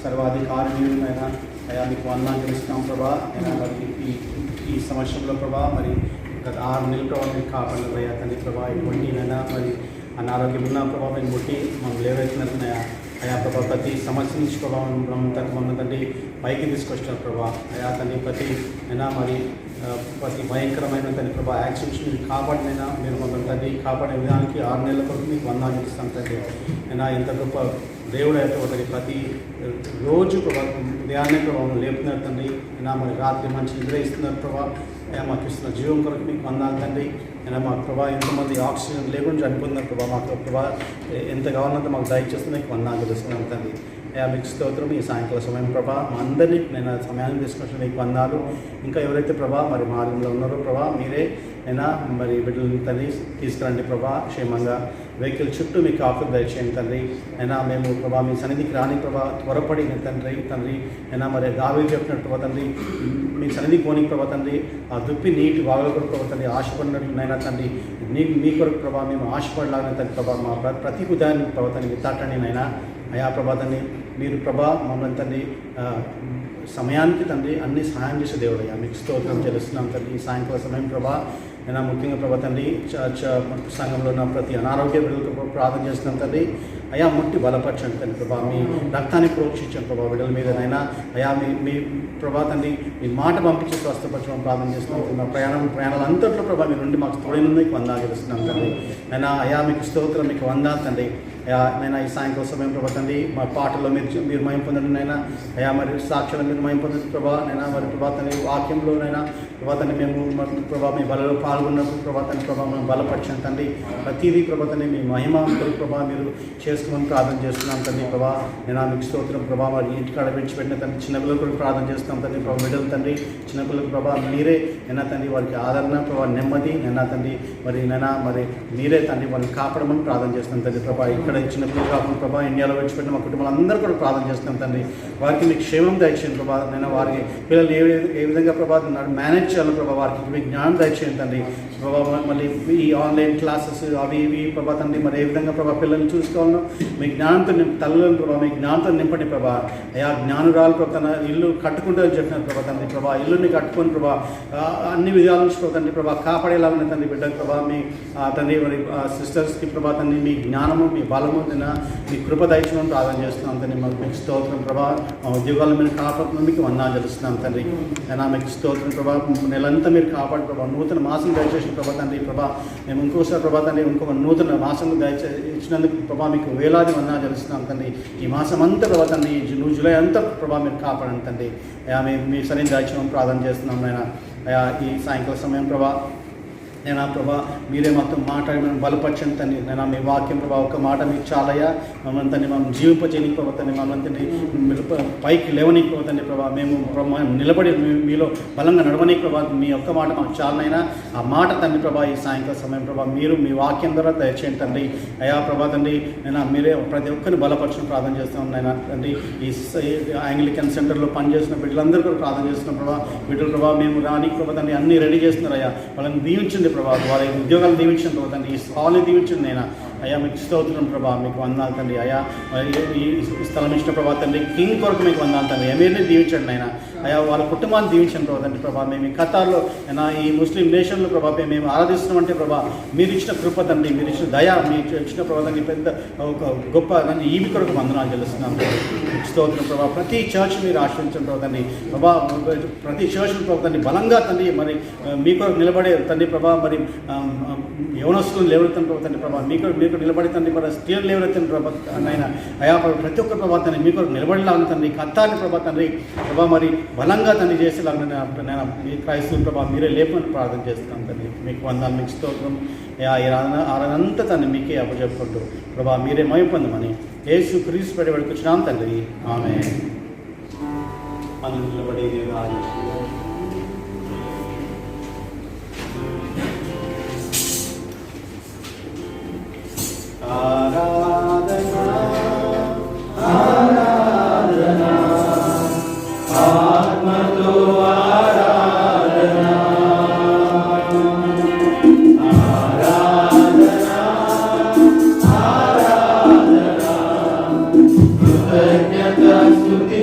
సర్వాధికారిని అయినా అయా మీకు వందనాలు తెలుస్తున్నాం ప్రభా. అయినా మరి ఈ సంవత్సరంలో ప్రభా మరి గత 6 నెలల ప్రభావ మీరు కాపాడలేదు అయ్యా తండ్రి ప్రభా. ఎటువంటి అయినా మరి అనారోగ్యం ఉన్న ప్రభావం మీరు ముట్టి మనం లేవెత్తినట్టున్నాయా అయా ప్రభా. ప్రతి సమస్య నుంచి ప్రభావం మన తండ్రి పైకి తీసుకొచ్చిన ప్రభా. అయా తండ్రి ప్రతి అయినా మరి ప్రతి భయంకరమైన తండ్రి ప్రభా యాక్సిడెంట్స్ మీరు కాపాడినైనా మీరు మమ్మల్ని తండ్రి కాపాడే విధానికి 6 నెలల కొరకు మీకు వందనాలు ఇస్తాం తండ్రి. అయినా ఎంత గొప్ప దేవుడు అయితే తండ్రి. ప్రతి రోజు ప్రభా ఉదయాన్నే ప్రభావం లేపుతున్నారు తండ్రి. అయినా మరి రాత్రి మంచి నిద్ర ఇస్తున్నారు ప్రభా. అయ్యా మాకు ఇస్తున్న జీవం కొరకు మీకు వందనాలు తండ్రి. అయినా మాకు ప్రభా ఎంతమంది ఆక్సిజన్ లేకుండా చనిపోతున్నారు ప్రభా. మాకు ప్రభా ఎంత కావాలంటే మాకు దయచేస్తే మీకు వందనాలు తెలుస్తున్నాం తండ్రి. అయ్యా మీకు స్తోత్రం. ఈ సాయంకాల సమయం ప్రభా మా అందరినీ నేను సమయాన్ని తీసుకొచ్చిన మీకు వందనాలు. ఇంకా ఎవరైతే ప్రభా మరి మార్గంలో ఉన్నారో ప్రభా మీరే అయినా మరి బిడ్డలు తండ్రి తీసుకురండి ప్రభా. క్షేమంగా వెహికల్ చుట్టూ మీకు కాపుదల దయచేయండి తండ్రి. అయినా మేము ప్రభా మీ సన్నిధికి రాని ప్రభా త్వరపడి తండ్రి అయినా మరి దావీదు చెప్పినట్టు ప్రభా తండ్రి మీ సన్నిధికి పోనీ ప్రభా తండ్రి ఆ దుప్పి నీటి బాగా కొరకు ప్రభా తండ్రి ఆశపడినట్లయినా తండ్రి మీ కొరకు ప్రభా మేము ఆశపడలాగిన తండ్రి ప్రభా మా ప్రతి ఉదయాన్ని ప్రభా తండ్రి విత్తాటండి నైనా. అయా ప్రభా తండ్రి మీరు ప్రభా మమ్మల్ని తండ్రి సమయానికి తండ్రి అన్ని సహాయం చేసే దేవుడు అయ్యా మీకు స్తోత్రం చెల్లిస్తున్నాం తండ్రి. ఈ సాయంకాల సమయం ప్రభా నేను ముఖ్యంగా ప్రభా తండ్రి సంఘంలో ఉన్న ప్రతి అనారోగ్య బిడ్డలతో ప్రార్థన చేస్తున్నాం తండ్రి. అయా ముట్టి బలపరచండి తండ్రి ప్రభా. మీ రక్తాన్ని ప్రోక్షించండి ప్రభా బిడ్డల మీదనైనా. అయా మీ ప్రభా తండ్రి మీ మాట పంపించి స్వస్థపరచడం ప్రార్థన చేస్తున్నాం. మా ప్రయాణాలంతట్లో ప్రభా మీ నుండి మాకు తోడైన మీకు వందనాలు తెలుస్తున్నాం తండ్రి. అయినా అయా మీకు స్తోత్రం మీకు వందనాలు తండ్రి. నైనా ఈ సాయంకాల సమయం ప్రభా తండ్రి మా పాటల్లో మీరు మయం పొందండి నైనా. అయా మరి సాక్షులు మీరు మయం పొందండి ప్రభా. నైనా మరి ప్రభా తండ్రి వాక్యంలోనైనా ప్రభా తండ్రి మేము ప్రభా మీ బలలో పాల్గొన్నప్పుడు ప్రభా తండ్రి ప్రభా మేము బలపరచండి తండ్రి. ప్రతిదీ ప్రభా తండ్రి మీ మహిమ ప్రభా మీరు చేసుకోమని ప్రార్థన చేస్తున్నాం తండ్రి ప్రభా. నేను మీకు స్తోత్రం ప్రభా. మరి ఇంటికాడ విడిచిపెట్టిన తండ్రి చిన్నపిల్లల కొరకు ప్రార్థన చేస్తున్నాం తండ్రి ప్రభా. బిడ్డలు తండ్రి చిన్నపిల్లలకు ప్రభా మీరే నైనా తండ్రి వారికి ఆదరణ ప్రభా నెమ్మది నైనా తండ్రి మరి నైనా మరి మీరే తండ్రి వాళ్ళని కాపాడమని ప్రార్థన చేస్తున్నాం తండ్రి ప్రభా. ఇక్కడ చిన్నపిల్లలు కాకుండా ప్రభా ఇండియాలో విడిచిపెట్టిన మా కుటుంబాలు అందరూ కూడా ప్రార్థన చేస్తున్నాం తండ్రి. వారికి మీకు క్షేమం దయచేయండి ప్రభా. నేను వారికి పిల్లలు ఏ విధంగా ప్రభా మేనేజ్ చేయాలి ప్రభా. వారికి మీకు జ్ఞానం దయచేయండి తండ్రి ప్రభా. మళ్ళీ ఈ ఆన్లైన్ క్లాసెస్ అవి ఇవి ప్రభా తండ్రి మరి ఏ విధంగా ప్రభా పిల్లల్ని చూసుకోవాలో మీ జ్ఞానంతో తల్లులను ప్రభా మీ జ్ఞానంతో నింపండి ప్రభా. అయా జ్ఞానురాలు ప్రభా తన ఇల్లు కట్టుకుంటుందని చెప్పినారు ప్రభా తండ్రి ప్రభా. ఇల్లుని కట్టుకొని ప్రభా అన్ని విధాల నుంచి ప్రభా తండ్రి ప్రభా కాపాడేలాగా తండ్రి బిడ్డకు ప్రభా మీ తండ్రి మరి సిస్టర్స్కి ప్రభా తండ్రి మీ జ్ఞానము మీ బలము మీ కృప దయచేయమని ప్రార్థన చేస్తున్నాం తండ్రి. మాకు మీకు స్తోత్రం ప్రభా. మా ఉద్యోగాల మీద కాపాడుతున్న మీకు వందనాలు తెలుస్తున్నాం తండ్రి. అయినా మీకు స్తోత్రం ప్రభా. నెలంతా మీరు కాపాడు ప్రభా. నూతన మాసం దయచేసిన ప్రభా తండ్రి ప్రభా. మేము ఇంకోసారి ప్రభా తండ్రి ఇంకొక నూతన మాసం ఇచ్చినందుకు ప్రభా మీకు వేలాది వందనాలు తెలుస్తున్నాం తండ్రి. ఈ మాసం అంతా ప్రభా తండ్రి జూలై అంతా ప్రభా మీరు కాపాడండి తండ్రి. అయా మీ సరైన దయచేయమని ప్రార్థన చేస్తున్నాం నాయన. అయా ఈ సాయంకాల సమయం ప్రభా నేను ప్రభా మీరే మొత్తం మాట్లాడి మనం బలపరచండి తండ్రి. నేను మీ వాక్యం ప్రభా ఒక మాట మీకు చాలయ్యా మమ్మల్ని తండ్రి మనం జీవింపచేయనికి ప్రభా తండ్రి మమ్మల్ని తండ్రి పైకి లేవనీకి ప్రభా తండ్రి ప్రభా. మేము నిలబడి మీలో బలంగా నడవనీకి ప్రభా మీ ఒక్క మాట మాకు చాలనైనా ఆ మాట తండ్రి ప్రభా ఈ సాయంకాల సమయం ప్రభా మీరు మీ వాక్యం ద్వారా దయచేయండి తండ్రి. అయా ప్రభా తండ్రి నేను మీరే ప్రతి ఒక్కరిని బలపరచడం ప్రార్థన చేస్తున్నాం నాయన తండ్రి. ఈ యాంగ్లికన్ సెంటర్లో పనిచేస్తున్న బిడ్డలందరూ కూడా ప్రార్థన చేస్తున్నాం ప్రభా. బిడ్డలు ప్రభా మేము రానికి ప్రభా తండ్రి అన్నీ రెడీ చేస్తున్నారు అయ్యా. వాళ్ళని దీవించండి ప్రభా. వారి ఉద్యోగాలు దీవించండి ప్రభా తండ్రి. ఈ స్థలాన్ని దీవించండి నేను అయ్యా మీకు స్తోత్రం ప్రభా. మీకు వందనాలు తండ్రి. అయ్యా ఈ స్థలం ఇచ్చిన ప్రభా తండ్రి కింగ్ కొరకు మీకు వందనాలు తండ్రి. ఎమీర్ని దీవించండి ఆయన. అయ్యా వాళ్ళ కుటుంబాన్ని దీవించండి ప్రభా తండ్రి ప్రభా. మేము ఈ ఖతార్లో ఈ ముస్లిం నేషన్లో ప్రభా మేము ఆరాధిస్తున్నామంటే ప్రభా మీరు ఇచ్చిన కృప తండ్రి మీరు ఇచ్చిన దయ మీరు ఇచ్చిన ప్రభా తండ్రి పెద్ద ఒక గొప్ప తండ్రి ఈవి కొరకు వందనాలు చెల్లిస్తున్నాం స్తోత్రం ప్రభా. ప్రతి చర్చ్ మీరు ఆశ్రయించండి ప్రభా తండ్రి ప్రభా. ప్రతి చర్చ్ ప్రభా తండ్రి బలంగా తండ్రి మరి మీ కొరకు నిలబడే తండ్రి ప్రభా. మరి యవనస్తులను లేవనెత్తండి ప్రభా తండ్రి ప్రభా. మీకు నిలబడి తండ్రి మరి స్త్రీలు లేవనెత్తండి ప్రభా నాయన. అయా ప్రతి ఒక్క ప్రభా తండ్రి మీ కొరకు నిలబడిలాగా తండ్రి ఖతార్ని ప్రభా తండ్రి ప్రభా మరి బలంగా తండ్రి చేసేలాగా నేను మీ క్రైస్తవులు ప్రభా మీరే లేపని ప్రార్థన చేస్తున్నాం తండ్రి. మీకు వందనాలు మీకు స్తోత్రం. ఈ ఆరాధనంతా తండ్రి మీకే అప్పచెప్పుకుంటూ ప్రభా మీరే మయం పొందమని యేసు క్రీస్తు పడి వచ్చినాం తండ్రి. ఆమేన్. మనం నిలబడి ఆరాధనా ఆరాధనా ఆత్మతో ఆరాధనా ఆరాధనా ఆరాధనా కృతజ్ఞత స్తుతి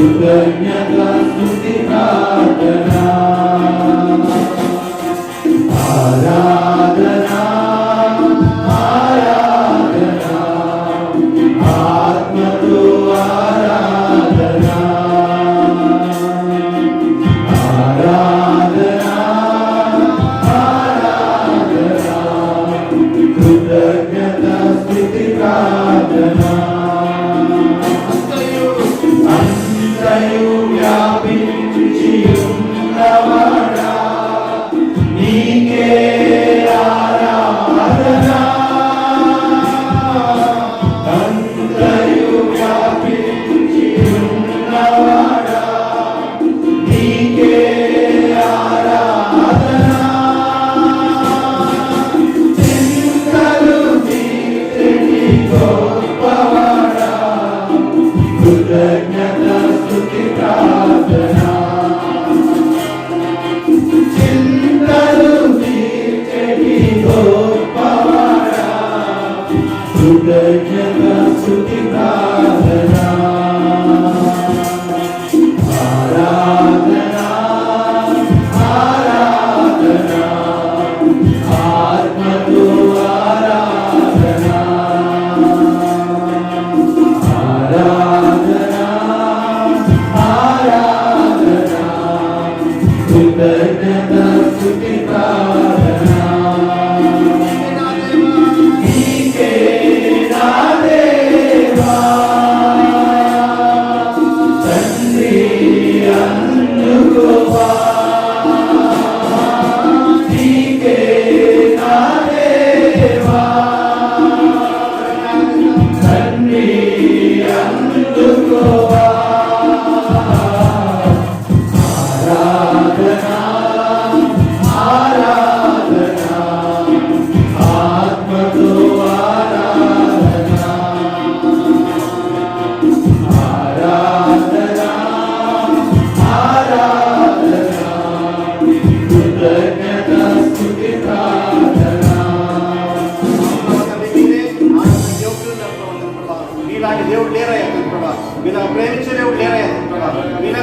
కృతజ్ఞతా స్తుతి ప్రార్థనా ఆరాధనా ఆరాధనా ఆత్మతో ఆరాధనా ఆరాధనా ఆరాధనా కృతజ్ఞతా స్తుతి ప్రార్థనా అంతయు వ్యాపించి ఉన్నవాడా నీకే ఆరాధనా అంతయు వ్యాపించి ఉన్నవాడా నీకే ఆరాధనా చింతలు తీర్చని గొప్పవాడా కృతజ్ఞతా స్తుతి ప్రార్థనా చింతలు తీర్చని గొప్పవాడా కృతజ్ఞతా స్తుతి ప్రార్థనా ఆరాధనా ఆరాధనా ఆత్మతో ఆరాధనా ఆరాధనా ఆరాధనా కృతజ్ఞతా స్తుతి ప్రార్థనా నీకే నా దేవా తండ్రి అందుకోవా నీకే నా దేవా తండ్రి అందుకోవా ఆరాధనా ఆరాధనా ఆత్మతో ఆరాధనా ఆరాధనా ఆరాధనా కృతజ్ఞతా స్తుతి ప్రార్థనా మీలాంటి దేవుడు లేరయ్యా ప్రభా, మీరు ప్రేమించే దేవుడు లేరయ్యా ప్రభా, మీరే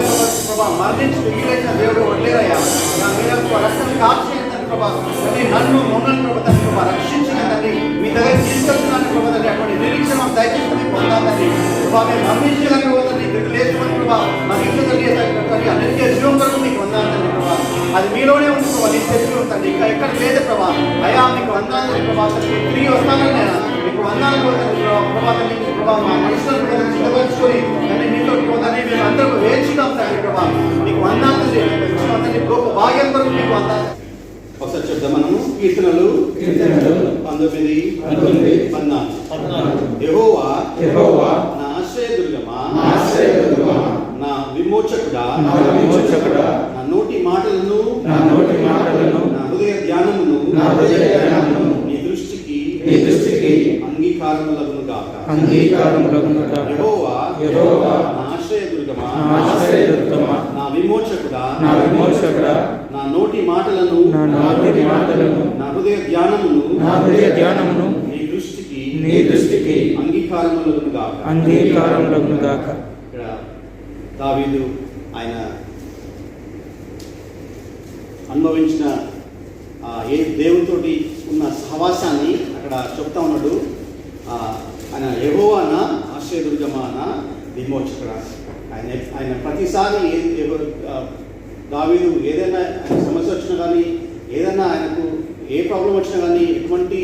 ప్రభా మరణించి మిగిలిన దేవుడు లేరయ్యా, మీరే రక్తం కాల్చి ప్రభా తండ్రి నన్ను మమ్మల్ని ప్రభా తండ్రి ప్రభా రక్షించిన తండ్రి మీ దగ్గర తీసుకెళ్తున్నాను ప్రభా తండ్రి అటువంటి నిరీక్షణ మాకు దయచేసి పొందాలండి ప్రభా మేము మరణించగలను తండ్రి ఇక్కడికి లేచుకొని ప్రభా మాకు ఇచ్చిన తండ్రి అన్నిటికీ జీవం కొరకు మీకు వందాలండి ప్రభా, అది మీలోనే ఉంది ప్రభా, నీ శరీరం తండ్రి ఇంకా ఎక్కడ లేదు ప్రభా, అయా మీకు వందాలని ప్రభా తండ్రి తిరిగి వస్తానని నేను మీకు వందాలు ప్రభా తండ్రి ప్రభా మా మనుషులను సిద్ధపరచుకొని తండ్రి మీతో తండ్రి మేము అందరూ వేచున్నాం తండ్రి ప్రభా మీకు వందాలు తండ్రి గొప్ప భాగ్యం కొరకు మీకు వందాలు. ఒకసారి చెప్తాం మనము కీర్తనలు 19:14 యెహోవా నా ఆశ్రయదుర్గమా నా విమోచకుడా నా నోటి మాటలను నా హృదయ ధ్యానమును నీ దృష్టికి అంగీకారములగును గాక. యెహోవా నా ఆశ్రయదుర్గమా నా విమోచకుడా నా నోటి మాటలను నా హృదయ ధ్యానమును నీ దృష్టికి అంగీకారములగును గాక. ఇక్కడ దావీదు ఆయన అనుభవించిన ఏ దేవునితోటి ఉన్న సహవాసాన్ని అక్కడ చెప్తా ఉన్నాడు. ఆయన యెహోవా నా ఆశ్రయదుర్గమా నా విమోచకుడా. ఆయన ప్రతిసారి దావీదు ఏదైనా ఆయన సమస్య వచ్చినా కానీ, ఏదైనా ఆయనకు ఏ ప్రాబ్లం వచ్చినా కానీ, ఎటువంటి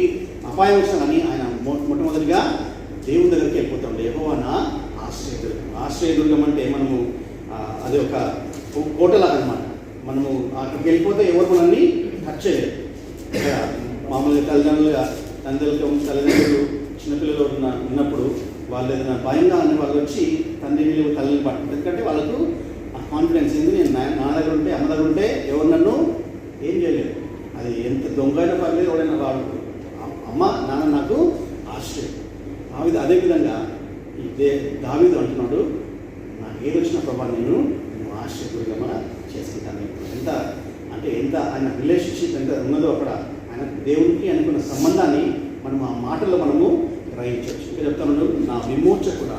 అపాయం వచ్చినా కానీ ఆయన మొట్టమొదటిగా దేవుని దగ్గరికి వెళ్ళిపోతాడు. యెహోవా నా ఆశ్రయదుర్గం. ఆశ్రయదుర్గం అంటే మనము అది ఒక కోటలాగా అనమాట. మనము అక్కడికి వెళ్ళిపోతే ఎవరు మనల్ని టచ్ చేయలేరు. మామూలుగా తల్లిదండ్రులు చిన్నపిల్లలు ఉన్నప్పుడు వాళ్ళు ఏదైనా భయంగా ఉన్న వాళ్ళు వచ్చి తండ్రిని తల్లిని పట్టు, ఎందుకంటే వాళ్ళకు ఆ కాన్ఫిడెన్స్ ఏంది, నేను నా దగ్గర ఉంటే అమ్మ దగ్గర ఉంటే ఎవరు నన్ను ఏం చేయలేదు. అది ఎంత దొంగ అయినా పర్లేదు, ఎవరైనా వాళ్ళు అమ్మ నాన్న నాకు ఆశ్రయం. అదేవిధంగా దావీదు అంటున్నాడు, నాకు ఏది వచ్చిన ప్రభావం నేను ఆశ్రయదుర్గమా చేసుకుంటాను. ఎంత ఆయన రిలేషన్షిప్ ఎంత ఉన్నదో అక్కడ ఆయన దేవునికి అనుకున్న సంబంధాన్ని మనం ఆ మాటల్లో మనము గ్రహించవచ్చు. ఇంకా చెప్తాను, నా విమోచకుడా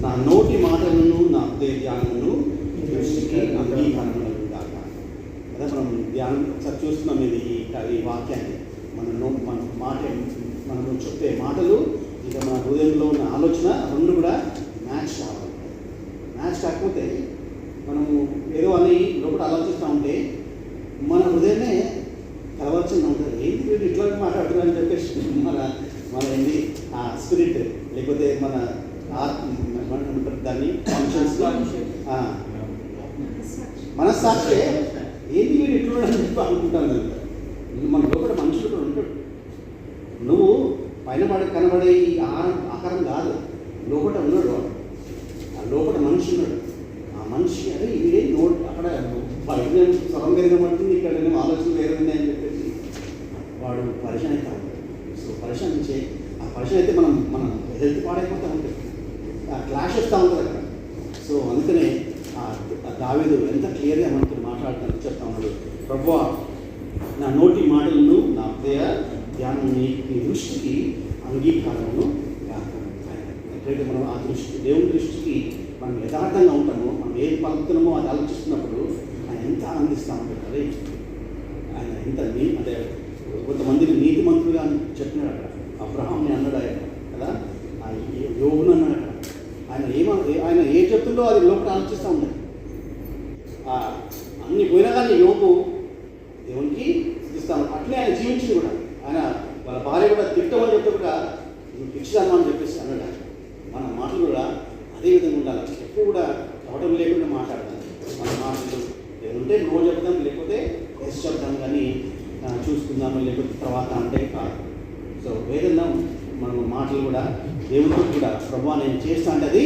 నా నోటి మాటలను నా హృదయ ధ్యానమును దృష్టికి అంగీకారములను కాక. అదే మనం ధ్యానం ఒకసారి చూస్తున్నాం ఇది ఈ వాక్యాన్ని. మన మాట మనం చెప్పే మాటలు ఇంకా మన హృదయంలో ఉన్న ఆలోచన రెండు కూడా మ్యాచ్ కావాలి. మ్యాచ్ కాకపోతే మనము ఏదో అని లోపల ఆలోచిస్తూ ఉంటే మన హృదయమే కలవలసింది ఉంటుంది. ఏంటి వీళ్ళు ఇట్లా మాట్లాడుతున్నారని చెప్పేసి మన ఏంటి ఆ స్పిరిట్ లేకపోతే మన దాన్ని కాన్షియస్ మనస్సాక్షి ఏంటి వీడు ఇట్లా అని చెప్పి అనుకుంటాను. మన లోపల మనుషులు కూడా ఉంటాడు. నువ్వు పైన కనబడే ఈ ఆకారం కాదు, లోపల ఉన్నాడు వాడు. ఆ లోపల మనిషి ఉన్నాడు. ఆ మనిషి అది ఇదే నోట్ అక్కడ బయట స్వరం పెరగబడుతుంది, ఇక్కడ ఆలోచన వేరుంది అని చెప్పేసి వాడు పరిచయం అవుతా ఉంటాడు. సో పరిచయం ఆ పరిచయం అయితే మన హెల్త్ పాడైపోతూ ఉంటుంది, ఆ క్లాష్ వస్తూ ఉంటుంది అక్కడ. సో అందుకనే దావీదు ఎంత క్లియర్గా మనతో మాట్లాడుతాను చెప్తా ఉన్నాడు, ప్రభువా నా నోటి మాటలను నా హృదయ ధ్యానం నీ దృష్టికి అంగీకారమును ఎక్కడైతే మనం ఆ దృష్టి దేవుని దృష్టికి మనం యథార్థంగా ఉంటామో, మనం ఏం పలుకుతున్నామో అది ఆలోచిస్తున్నప్పుడు ఆయన ఎంత ఆనందిస్తూ ఉంటాడు. అదే ఆయన ఎంత అంటే కొంతమందిని నీతి మంత్రులుగా చెప్పినాడు అక్కడ. అబ్రహాంని అన్నాడు ఆయన కదా, యోగుని అన్నాడు అక్కడ. ఆయన ఏం చెప్తుందో అది లోపల ఆలోచిస్తూ ఉంటాడు. అన్ని పోయినా కానీ యోగు దేవునికి ఇస్తాను. అట్లే ఆయన జీవించింది కూడా. ఆయన వాళ్ళ భార్య కూడా తిట్టమని చెప్తే కూడా నువ్వు పిచ్చిదామా అని చెప్పేసి అన్నాడు. మన మాటలు కూడా అదే విధంగా ఉండాలి. ఎప్పుడు కూడా అవటం లేకుండా మాట్లాడతాం. మన మాటలు ఏమంటే నో చెప్తాం, లేకపోతే ఎస్ చెప్తాం, కానీ చూసుకుందాము లేకపోతే తర్వాత అంటే కాదు. సో ఏదన్నా మనం మాటలు కూడా దేవుడితో కూడా ప్రభువా నేను చేస్తా అంటే అది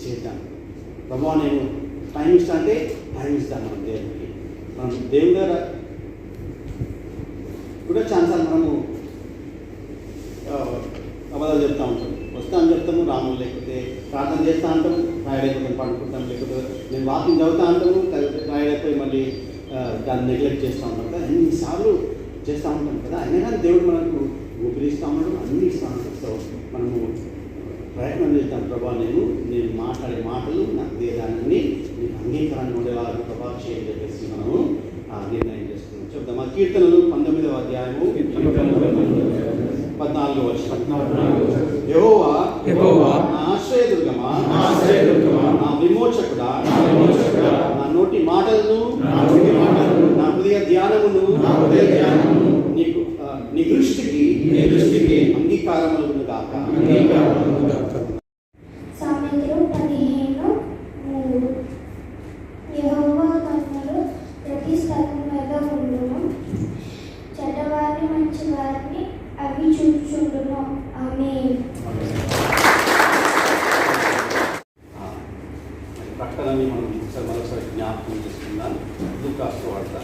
చేద్దాం, ప్రభువా నేను టైం ఇస్తా అంటే టైం ఇస్తాను. మనం దేవుడికి మనం దేవుని దగ్గర కూడా ఛాన్సాలు మనము అబద్ధాలు చెప్తూ ఉంటాం. వస్తా అని చెప్తాము రాము, లేకపోతే ప్రార్థన చేస్తూ ఉంటాం రాయడైపోతాం, పండుకుంటాం, లేకపోతే నేను వాకింగ్ చదువుతూ ఉంటాము రాయడైపోయి మళ్ళీ దాన్ని నెగ్లెక్ట్ చేస్తూ ఉంటాం కదా. ఎన్నిసార్లు చేస్తూ ఉంటాం కదా. అయినా కానీ దేవుడు మనకు ఊపిరిస్తూ ఉన్నాడు, అన్నీ ఇస్తూ ఉంటాడు. సో మనము ప్రయత్నం చేస్తాం, ప్రభా నేను మాట్లాడే మాటలు నా వేదాన్ని నీకు అంగీకారాన్ని ఉండేవారు ప్రభా చేయని చెప్పేసి మనము నిర్ణయం చేసుకున్నాం. చెప్తాం. ఆ కీర్తనలు 19వ అధ్యాయము 14వ వచనం. యెహోవా నా ఆశ్రయదుర్గమా, నా విమోచకుడా, నా నోటి మాటలను నా హృదయ ధ్యానమును నీకు నీ దృష్టికి అంగీకారములను గాక. సామెతలు 15:3. యెహోవా కన్నులు ప్రతి స్థలం మీద ఉండును, చెడ్డవారిని మంచి వారిని అవి చూచుచుండును. ఆమేన్. ప్రకటనని మనం మరోసారి జ్ఞాపకం చేసుకుందాం. లూకాసు వార్త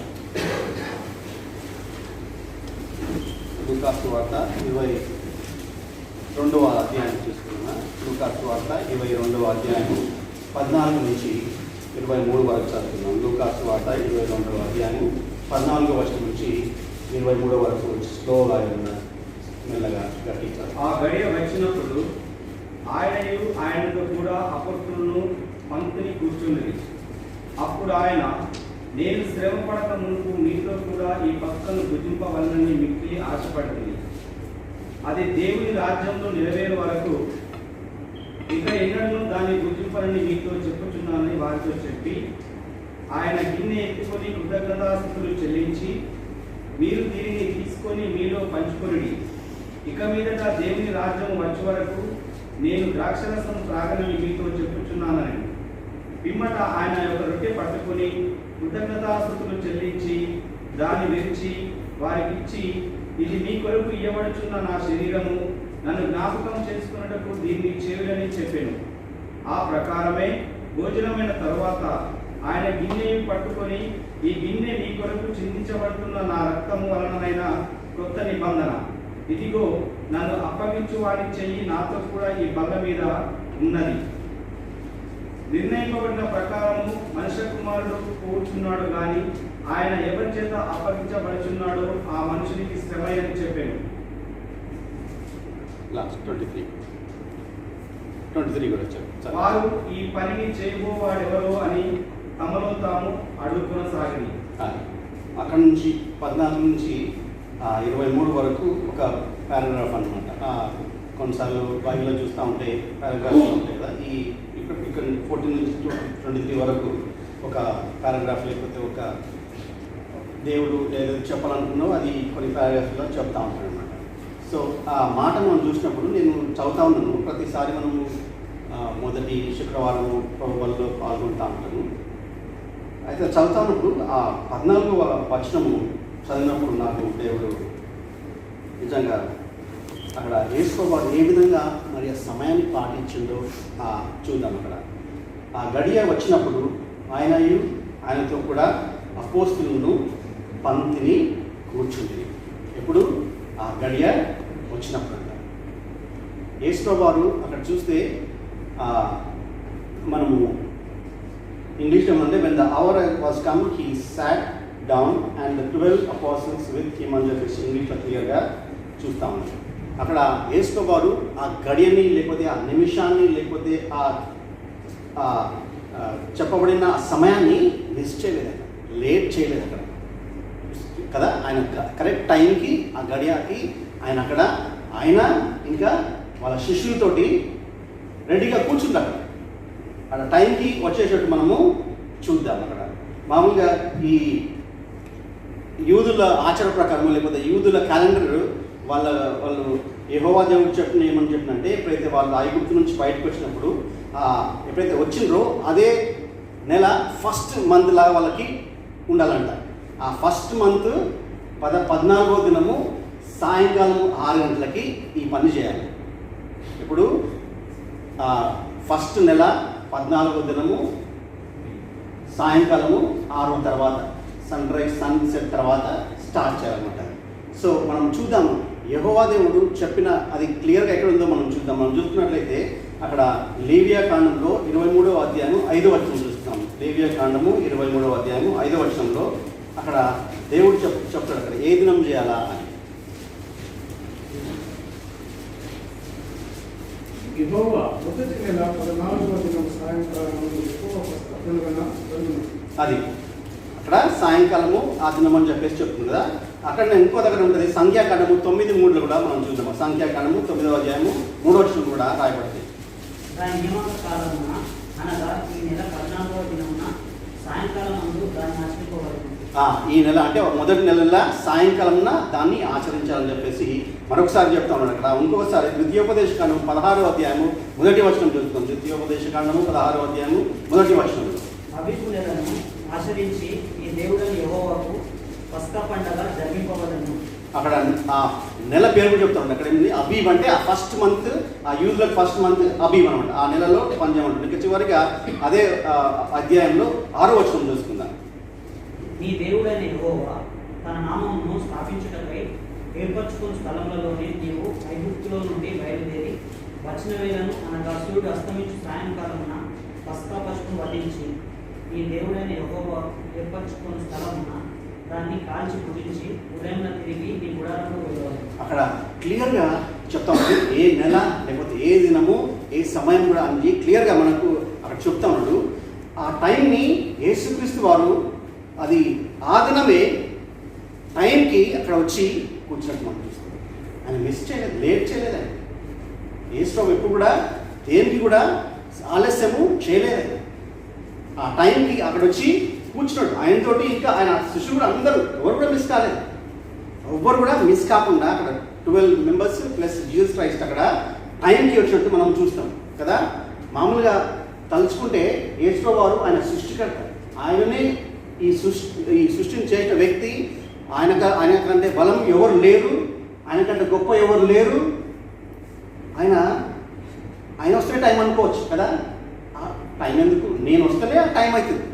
22వ అధ్యాయం చూసుకున్నా. లూకాసు వార్త 22వ అధ్యాయం 14 నుంచి 23 వరకు చదువుతున్నాం. లూకాసు వార్త 22వ అధ్యాయం 14వ వచనం నుంచి 23 వరకు స్లోగా మెల్లగా గట్టించారు. ఆ గడియ వచ్చినప్పుడు ఆయనతో కూడా అపొస్తలులను పంక్తిని కూర్చున్నది. అప్పుడు ఆయన, నేను శ్రమ పడక మునుపు మీతో కూడా ఈ పక్కను భుజింపవలనని మిక్కిలి ఆశపడింది. అది దేవుని రాజ్యంలో నెరవేరు వరకు ఇక ఎన్నడూ దాన్ని భుజింపనని మీతో చెప్పుచున్నానని వారితో చెప్పి, ఆయన గిన్నె ఎత్తుకొని కృతజ్ఞతాస్తుతులు చెల్లించి, మీరు దీనిని తీసుకొని మీలో పంచుకొనుడి. ఇక మీదట దేవుని రాజ్యం వచ్చే వరకు నేను ద్రాక్షరసం త్రాగనని మీతో చెప్పుచున్నానని. పిమ్మట ఆయన ఒక రొట్టె పట్టుకొని కృతజ్ఞతాస్తుతులు చెల్లించి దాన్ని విరిచి వారికిచ్చి, ఇది మీ కొరకు ఇయ్యబడుచున్న నా శరీరము, నన్ను జ్ఞాపకం చేసుకున్నటకు దీన్ని చేయుడని చెప్పాను. ఆ ప్రకారమే భోజనమైన తరువాత ఆయన గిన్నె పట్టుకొని, ఈ గిన్నె మీ కొరకు చిందించబడుతున్న నా రక్తము వలనైన కొత్త నిబంధన. ఇదిగో నన్ను అప్పగించు వాడి చెయ్యి నాతో కూడా ఈ బల్ల మీద ఉన్నది. నిర్ణయింపబడిన ప్రకారము మనుష్య కుమారుడు కూర్చున్నాడు గాని ఆయన ఎవరి చేత అప్పగించబడుచున్నాడో ఆ మనుషునికి శ్రమ అని చెప్పాను. లాస్ట్ 23. 23 కూడా వచ్చారు. వారు ఈ పనిని చేయబోవాడెవరో అని తమలో తాము అడుగుకొనసాగిరి. అక్కడ నుంచి 14 నుంచి 23 వరకు ఒక పారాగ్రాఫ్ అనమాట. కొన్నిసార్లు బైబిల్లో చూస్తూ ఉంటే పారాగ్రాఫ్లు ఉంటాయి కదా, ఇక్కడ 14 నుంచి 23 వరకు ఒక పారాగ్రాఫ్ లేకపోతే ఒక దేవుడు ఏదో చెప్పాలనుకున్నావు అది కొన్ని పారాగ్రాఫ్లో చెప్తా ఉంటాడు అనమాట. సో ఆ మాట మనం చూసినప్పుడు నేను చదువుతా ఉన్నాను. ప్రతిసారి మనము మొదటి శుక్రవారం ప్రభువుల్లో పాల్గొంటూ ఉంటాను. అయితే చదువుతా ఉన్నప్పుడు ఆ 14వ వచనము చదివినప్పుడు నాకు దేవుడు నిజంగా అక్కడ యేసుప్రభువు ఏ విధంగా మరి ఆ సమయాన్ని పాటించిందో చూద్దాం. అక్కడ ఆ గడియ వచ్చినప్పుడు ఆయనతో కూడా అపోస్తులను పంక్తిని కూర్చుంది. ఎప్పుడు ఆ గడియ వచ్చినప్పుడు అంట. యేసుప్రభువు అక్కడ చూస్తే మనము ఇంగ్లీష్లో అంటే when the hour was come he sat down and the 12 apostles with him అని చెప్పేసి ఇంగ్లీష్లో క్లియర్గా చూస్తా ఉన్నాం. అక్కడ యేసుప్రభువు ఆ గడియని లేకపోతే ఆ నిమిషాన్ని లేకపోతే ఆ చెప్పబడిన సమయాన్ని మిస్ చేయలేదు, లేట్ చేయలేదు అక్కడ కదా. ఆయన కరెక్ట్ టైంకి ఆ గడియకి ఆయన ఇంకా వాళ్ళ శిష్యులతోటి రెడీగా కూర్చుంటారు. అక్కడ టైంకి వచ్చేటట్టు మనము చూద్దాం. అక్కడ మామూలుగా ఈ యూదుల ఆచార ప్రకారం లేకపోతే యూదుల క్యాలెండర్ వాళ్ళు యెహోవా దేవుడు చెప్పిన ఏమని చెప్పినంటే ఎప్పుడైతే వాళ్ళు ఐగుప్తు నుంచి బయటకు వచ్చినప్పుడు ఎప్పుడైతే వచ్చిండ్రో అదే నెల ఫస్ట్ మంత్ లాగా వాళ్ళకి ఉండాలంట. ఆ ఫస్ట్ మంత్ 14వ దినము సాయంకాలం 6 గంటలకి ఈ పని చేయాలి. ఇప్పుడు ఫస్ట్ నెల 14వ దినము సాయంకాలము 6 తర్వాత సన్సెట్ తర్వాత స్టార్ట్ చేయాలన్నమాట. సో మనం చూద్దాము యెహోవా దేవుడు చెప్పిన అది క్లియర్గా ఎక్కడ ఉందో మనం చూద్దాం. మనం చూస్తున్నట్లయితే అక్కడ లేవియా కాండంలో 23వ అధ్యాయం 5వ వచనం చూస్తున్నాం. లేవియా కాండము 23వ అధ్యాయం 5వ వచనంలో అక్కడ దేవుడు చెప్తాడు అక్కడ ఏ దినం చేయాలా అని. యెహోవా మొదటి నెల 14వ దినం సాయంకాలం అది అక్కడ సాయంకాలము ఆ దినం అని చెప్పేసి చెప్తుంది కదా. అక్కడ ఇంకో దగ్గర ఉంటుంది సంఖ్యాకాండము 9:3 కూడా మనం చూద్దాము. సంఖ్యాకాండము 9వ అధ్యాయము 3వ వచనం కూడా రాయబడుతుంది. దాని నియమక కాలమున అనగా ఈ నెల 14వ దినమున సాయంకాలం ముందు దాన్ని ఆచరించుకోవాలి. ఈ నెల అంటే మొదటి నెలల సాయంకాలంన దాన్ని ఆచరించాలని చెప్పేసి మరొకసారి చెప్తా ఉన్నాడు. అక్కడ ఇంకొకసారి ద్వితీయోపదేశ కాండము 16వ అధ్యాయము 1వ వచనం చూస్తాం. ద్వితీయోపదేశ కాండము 16వ అధ్యాయము 1వ వచనంలో అబీబు నెలను ఆచరించి ఈ దేవుడని యెహోవాకు పస్కా పండగ జరిపింపవలెను. అక్కడ ఆ నెల పేరు కూడా చెప్తాడు. అక్కడ ఏంటి అబీబ్ అంటే ఆ ఫస్ట్ మంత్, ఆ యూదులకు ఫస్ట్ మంత్ అబీబ్ అనమాట. ఆ నెలలో పని చేయమంటుంది. ఇంకా చివరిగా అదే అధ్యాయంలో 6వ వచనం చూసుకుందాం. నీ దేవుడైన యెహోవా తన నామమును స్థాపించుటకై ఏర్పరచుకున్న స్థలములలోనే నీవు ఐగుప్తులో నుండి బయలుదేరి వచ్చిన వేళను అనగా సూర్యుడు అస్తమించు సాయంకాలమున పస్కా పశువును వధించి ఈ దేవుడైన యెహోవా ఏర్పరచుకున్న స్థలమున దాన్ని కాల్చి పుట్టించి ఉదయంలో తిరిగి నీ గుడారంలో వెళ్ళాలి. అక్కడ క్లియర్గా చెప్తా ఉంది ఏ నెల లేకపోతే ఏ దినము ఏ సమయం కూడా అని క్లియర్గా మనకు అక్కడ చెప్తా ఉన్నాడు. ఆ టైంని యేసుక్రీస్తు వారు అది ఆ దినమే టైంకి అక్కడ వచ్చి కూర్చున్నట్టు మనం చూస్తాం. ఆయన మిస్ చేయలేదు, లేట్ చేయలేదు. ఆయన యేసుప్రభువు ఎప్పుడు కూడా దేనికి కూడా ఆలస్యము చేయలేదు. ఆ టైంకి అక్కడ వచ్చి కూర్చున్నాడు. ఆయనతోటి ఇంకా ఆయన శిష్యులు అందరూ ఎవరు కూడా మిస్ కాలేదు. ఎవ్వరు కూడా మిస్ కాకుండా అక్కడ 12 మెంబర్స్ ప్లస్ జీసస్ క్రైస్ట్ అక్కడ టైంకి వచ్చినట్టు మనం చూస్తాం కదా. మామూలుగా తలుచుకుంటే యేసుప్రభువు వారు ఆయన సృష్టికర్త. ఆయననే ఈ సృష్టిని చేసిన వ్యక్తి. ఆయన కంటే బలం ఎవరు లేరు, ఆయన కంటే గొప్ప ఎవరు లేరు. ఆయన వస్తే టైం అనుకోవచ్చు కదా. టైం ఎందుకు, నేను వస్తేనే టైం అవుతుంది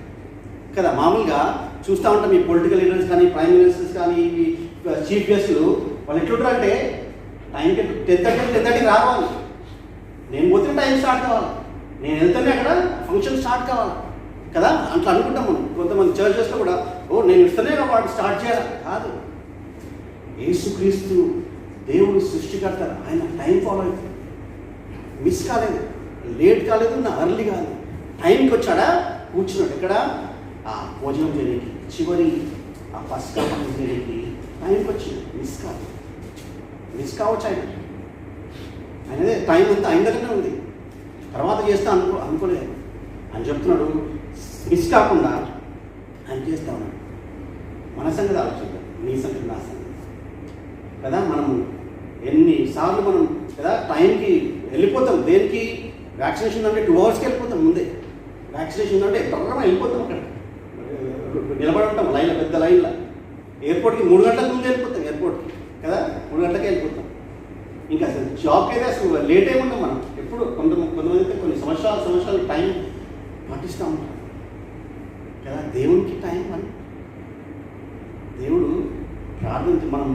కదా. మామూలుగా చూస్తూ ఉంటాం ఈ పొలిటికల్ లీడర్స్ కానీ ప్రైమ్ మినిస్టర్స్ కానీ ఈ చీఫ్ గెస్ట్లు వాళ్ళు ఎట్లుంటారు అంటే టైంకి 10:30 రావాలి. నేను పోతే టైం స్టార్ట్ కావాలి, నేను వెళ్తేనే అక్కడ ఫంక్షన్ స్టార్ట్ కావాలి కదా. అట్లా అనుకుంటాం మనం. కొంతమంది చర్చెస్లో కూడా నేను ఇస్తేనే వాడు స్టార్ట్ చేయాలి కాదు. యేసుక్రీస్తు దేవుడు సృష్టికర్త. ఆయన టైం ఫాలో అవుతుంది, మిస్ కాలేదు, లేట్ కాలేదు, నా అర్లీ కాదు, టైంకి వచ్చాడా, కూర్చున్నాడు. ఎక్కడ ఆ భోజనం చేయడానికి, చివరి ఆ ఫస్ట్ కాపం చేయడానికి టైంకి వచ్చింది. మిస్ కావచ్చు ఆయనదే టైం అంతా ఆయన దగ్గరనే ఉంది, తర్వాత చేస్తా అనుకోలేదు అని చెప్తున్నాడు. మిస్ కాకుండా ఆయన చేస్తా ఉన్నాడు. మన సంగతి ఆలోచిద్దాం, నీ సంగతి, నా సంగతి కదా. మనము ఎన్నిసార్లు మనం కదా టైంకి వెళ్ళిపోతాం. దేనికి? వ్యాక్సినేషన్ అంటే 2 hours వెళ్ళిపోతాం ముందే. వ్యాక్సినేషన్ అంటే త్వరగా వెళ్ళిపోతాం, అక్కడ నిలబడి ఉంటాం లైన్లో, పెద్ద లైన్లో. ఎయిర్పోర్ట్కి 3 గంటలకు ముందు వెళ్ళిపోతాం, ఎయిర్పోర్ట్కి కదా 3 గంటలకే వెళ్ళిపోతాం. ఇంకా అసలు జాబ్కి అయితే అసలు లేట్ అయి ఉంటాం మనం. ఎప్పుడు కొంతమంది అయితే కొన్ని సంవత్సరాలు టైం పాటిస్తూ ఉంటాం కదా. దేవునికి టైం అని దేవుడు ప్రార్థించి మనం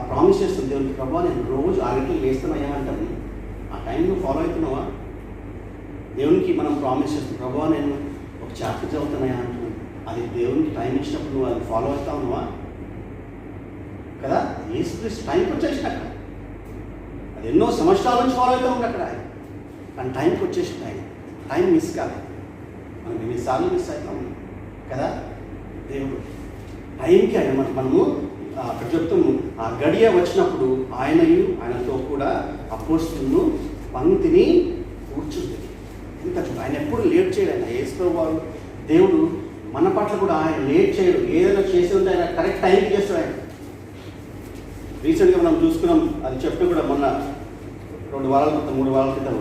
ప్రామిస్ చేస్తాం దేవునికి, ప్రభావ నేను రోజు 6 గంటలకు లేస్తున్నాయా అంటాను. ఆ టైంలో ఫాలో అవుతున్నావా? దేవునికి మనం ప్రామిస్ చేస్తాం, ప్రభావ నేను ఒక చాప్టర్ చదువుతున్నాయా అంటున్నాను. అది దేవునికి టైం ఇచ్చినప్పుడు నువ్వు అది ఫాలో అవుతా ఉన్నావా కదా. యేసుక్రీస్తు టైంకి వచ్చేసిన అక్కడ, అది ఎన్నో సంవత్సరాల నుంచి ఫాలో అవుతూ ఉంది అక్కడ. కానీ టైంకి వచ్చేసిన టైం మిస్ కాదు. మనం ఎన్నిసార్లు మిస్ అవుతా ఉన్నాం కదా. దేవుడు టైంకి ఆయన మనము అక్కడ చెప్తాము, ఆ గడియ వచ్చినప్పుడు ఆయనతో కూడా అపోస్తలులను పంక్తిని కూర్చుంది. ఇంకా ఆయన ఎప్పుడు లేట్ చేయడు. ఆయన యేసు వారు దేవుడు మన పట్ల కూడా ఆయన లేట్ చేయడు. ఏదైనా చేసి ఉంటే ఆయన కరెక్ట్ టైంకి చేస్తాడు. ఆయన రీసెంట్గా మనం చూసుకున్నాం, అది చెప్తే కూడా మొన్న 2 వారాల క్రితం 3 వారాల క్రితం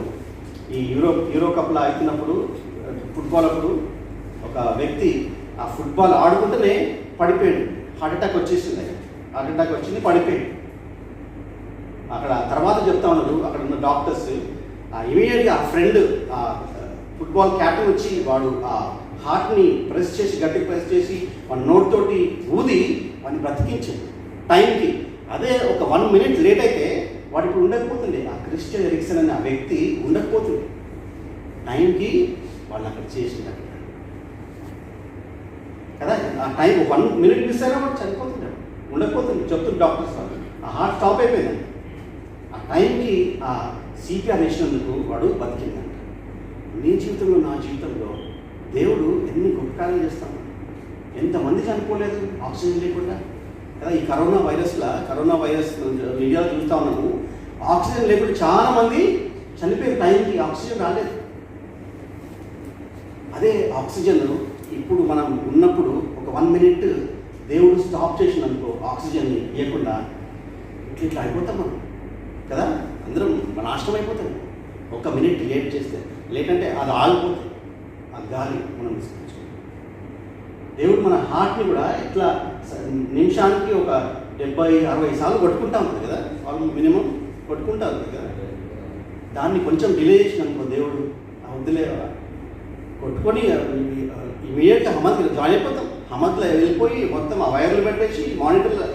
ఈ యూరో కప్లో ఆడుతున్నప్పుడు, ఫుట్బాల్ అప్పుడు ఒక వ్యక్తి ఆ ఫుట్బాల్ ఆడుకుంటూనే పడిపోయాడు. హార్ట్ అటాక్ వచ్చింది, పడిపోయాడు. అక్కడ తర్వాత చెప్తా ఉన్నారు అక్కడ ఉన్న డాక్టర్స్, ఇమీడియట్గా ఆ ఫ్రెండ్ ఆ ఫుట్బాల్ క్యాప్టెన్ వచ్చి వాడు ఆ హార్ట్ని గట్టిగా ప్రెస్ చేసి వాడి నోట్ తోటి ఊది వాడిని బ్రతికించాడు టైంకి. అదే ఒక 1 minute లేట్ అయితే వాడు ఇప్పుడు ఉండకపోతుంది. ఆ క్రిస్టియన్ ఎరిక్సన్ అనే ఆ వ్యక్తి ఉండకపోతుంది. టైంకి వాళ్ళు అక్కడ చేసింది అక్కడ కదా. ఆ టైం 1 minute మిస్ అయినా వాడు చనిపోతున్నాడు, ఉండకపోతుంది. చెప్తుంది డాక్టర్స్ వాళ్ళు, ఆ హార్ట్ స్టాప్ అయిపోయింది. ఆ టైంకి ఆ సిపిఆర్ వేసినందుకు వాడు బతికిందంట. నీ జీవితంలో, నా జీవితంలో దేవుడు ఎన్ని గొప్ప కార్యాలు చేస్తాడు. ఎంతమంది చనిపోలేదు ఆక్సిజన్ లేకుండా కదా. ఈ కరోనా వైరస్ మీడియాలో చూస్తూ ఉన్నాము. ఆక్సిజన్ లేకుండా చాలామంది చనిపోయిన టైంకి ఆక్సిజన్ రాలేదు. అదే ఆక్సిజన్ ఇప్పుడు మనం ఉన్నప్పుడు ఒక 1 minute దేవుడు స్టాప్ చేసినందుకు ఆక్సిజన్ని ఇవ్వకుండా ఇట్లా అయిపోతాం మనం కదా. అందరం మన నాశనం అయిపోతాం 1 minute లేట్ చేస్తే. లేకంటే అది ఆగిపోతుంది, ఆ గాలి మనం తీసుకొచ్చుకుంటాం. దేవుడు మన హార్ట్ని కూడా ఇట్లా నిమిషానికి ఒక 70-60 సార్లు కొట్టుకుంటాం కదా. వాళ్ళు మినిమం కొట్టుకుంటారు కదా. దాన్ని కొంచెం డిలే చేసినాం దేవుడు వద్దులే కొట్టుకొని ఇమీడియట్గా హమద్కి జాయిన్ అయిపోతాం. హమద్లో వెళ్ళిపోయి మొత్తం ఆ వైర్లు పెట్టేసి మానిటర్లో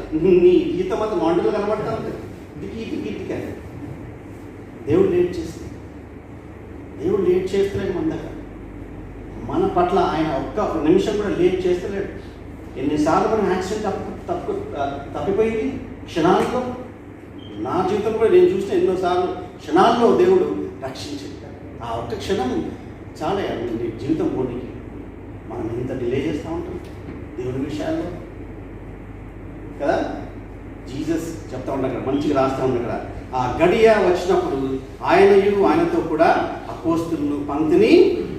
నీ జీతం అంతా మానిటర్లో కనబడతా ఉంటుంది. ఇటుకి దేవుడు లేట్ చేస్తలేడు మన దగ్గర. మన పట్ల ఆయన ఒక్క నిమిషం కూడా లేట్ చేస్తలేడు. ఎన్నిసార్లు మనం యాక్సిడెంట్ తప్పిపోయింది క్షణాల్లో. నా జీవితం కూడా నేను చూసిన ఎన్నోసార్లు క్షణాల్లో దేవుడు రక్షించాడు. ఆ ఒక్క క్షణం చాలా జీవితం పోటీకి. మనం ఎంత డిలే చేస్తూ ఉంటాం దేవుని విషయాల్లో కదా. జీసస్ చెప్తా ఉంటాడు అక్కడ, మంచిగా రాస్తూ ఉంటాడు అక్కడ, ఆ గడియ వచ్చినప్పుడు ఆయనతో కూడా అపోస్తలులను పంక్తిని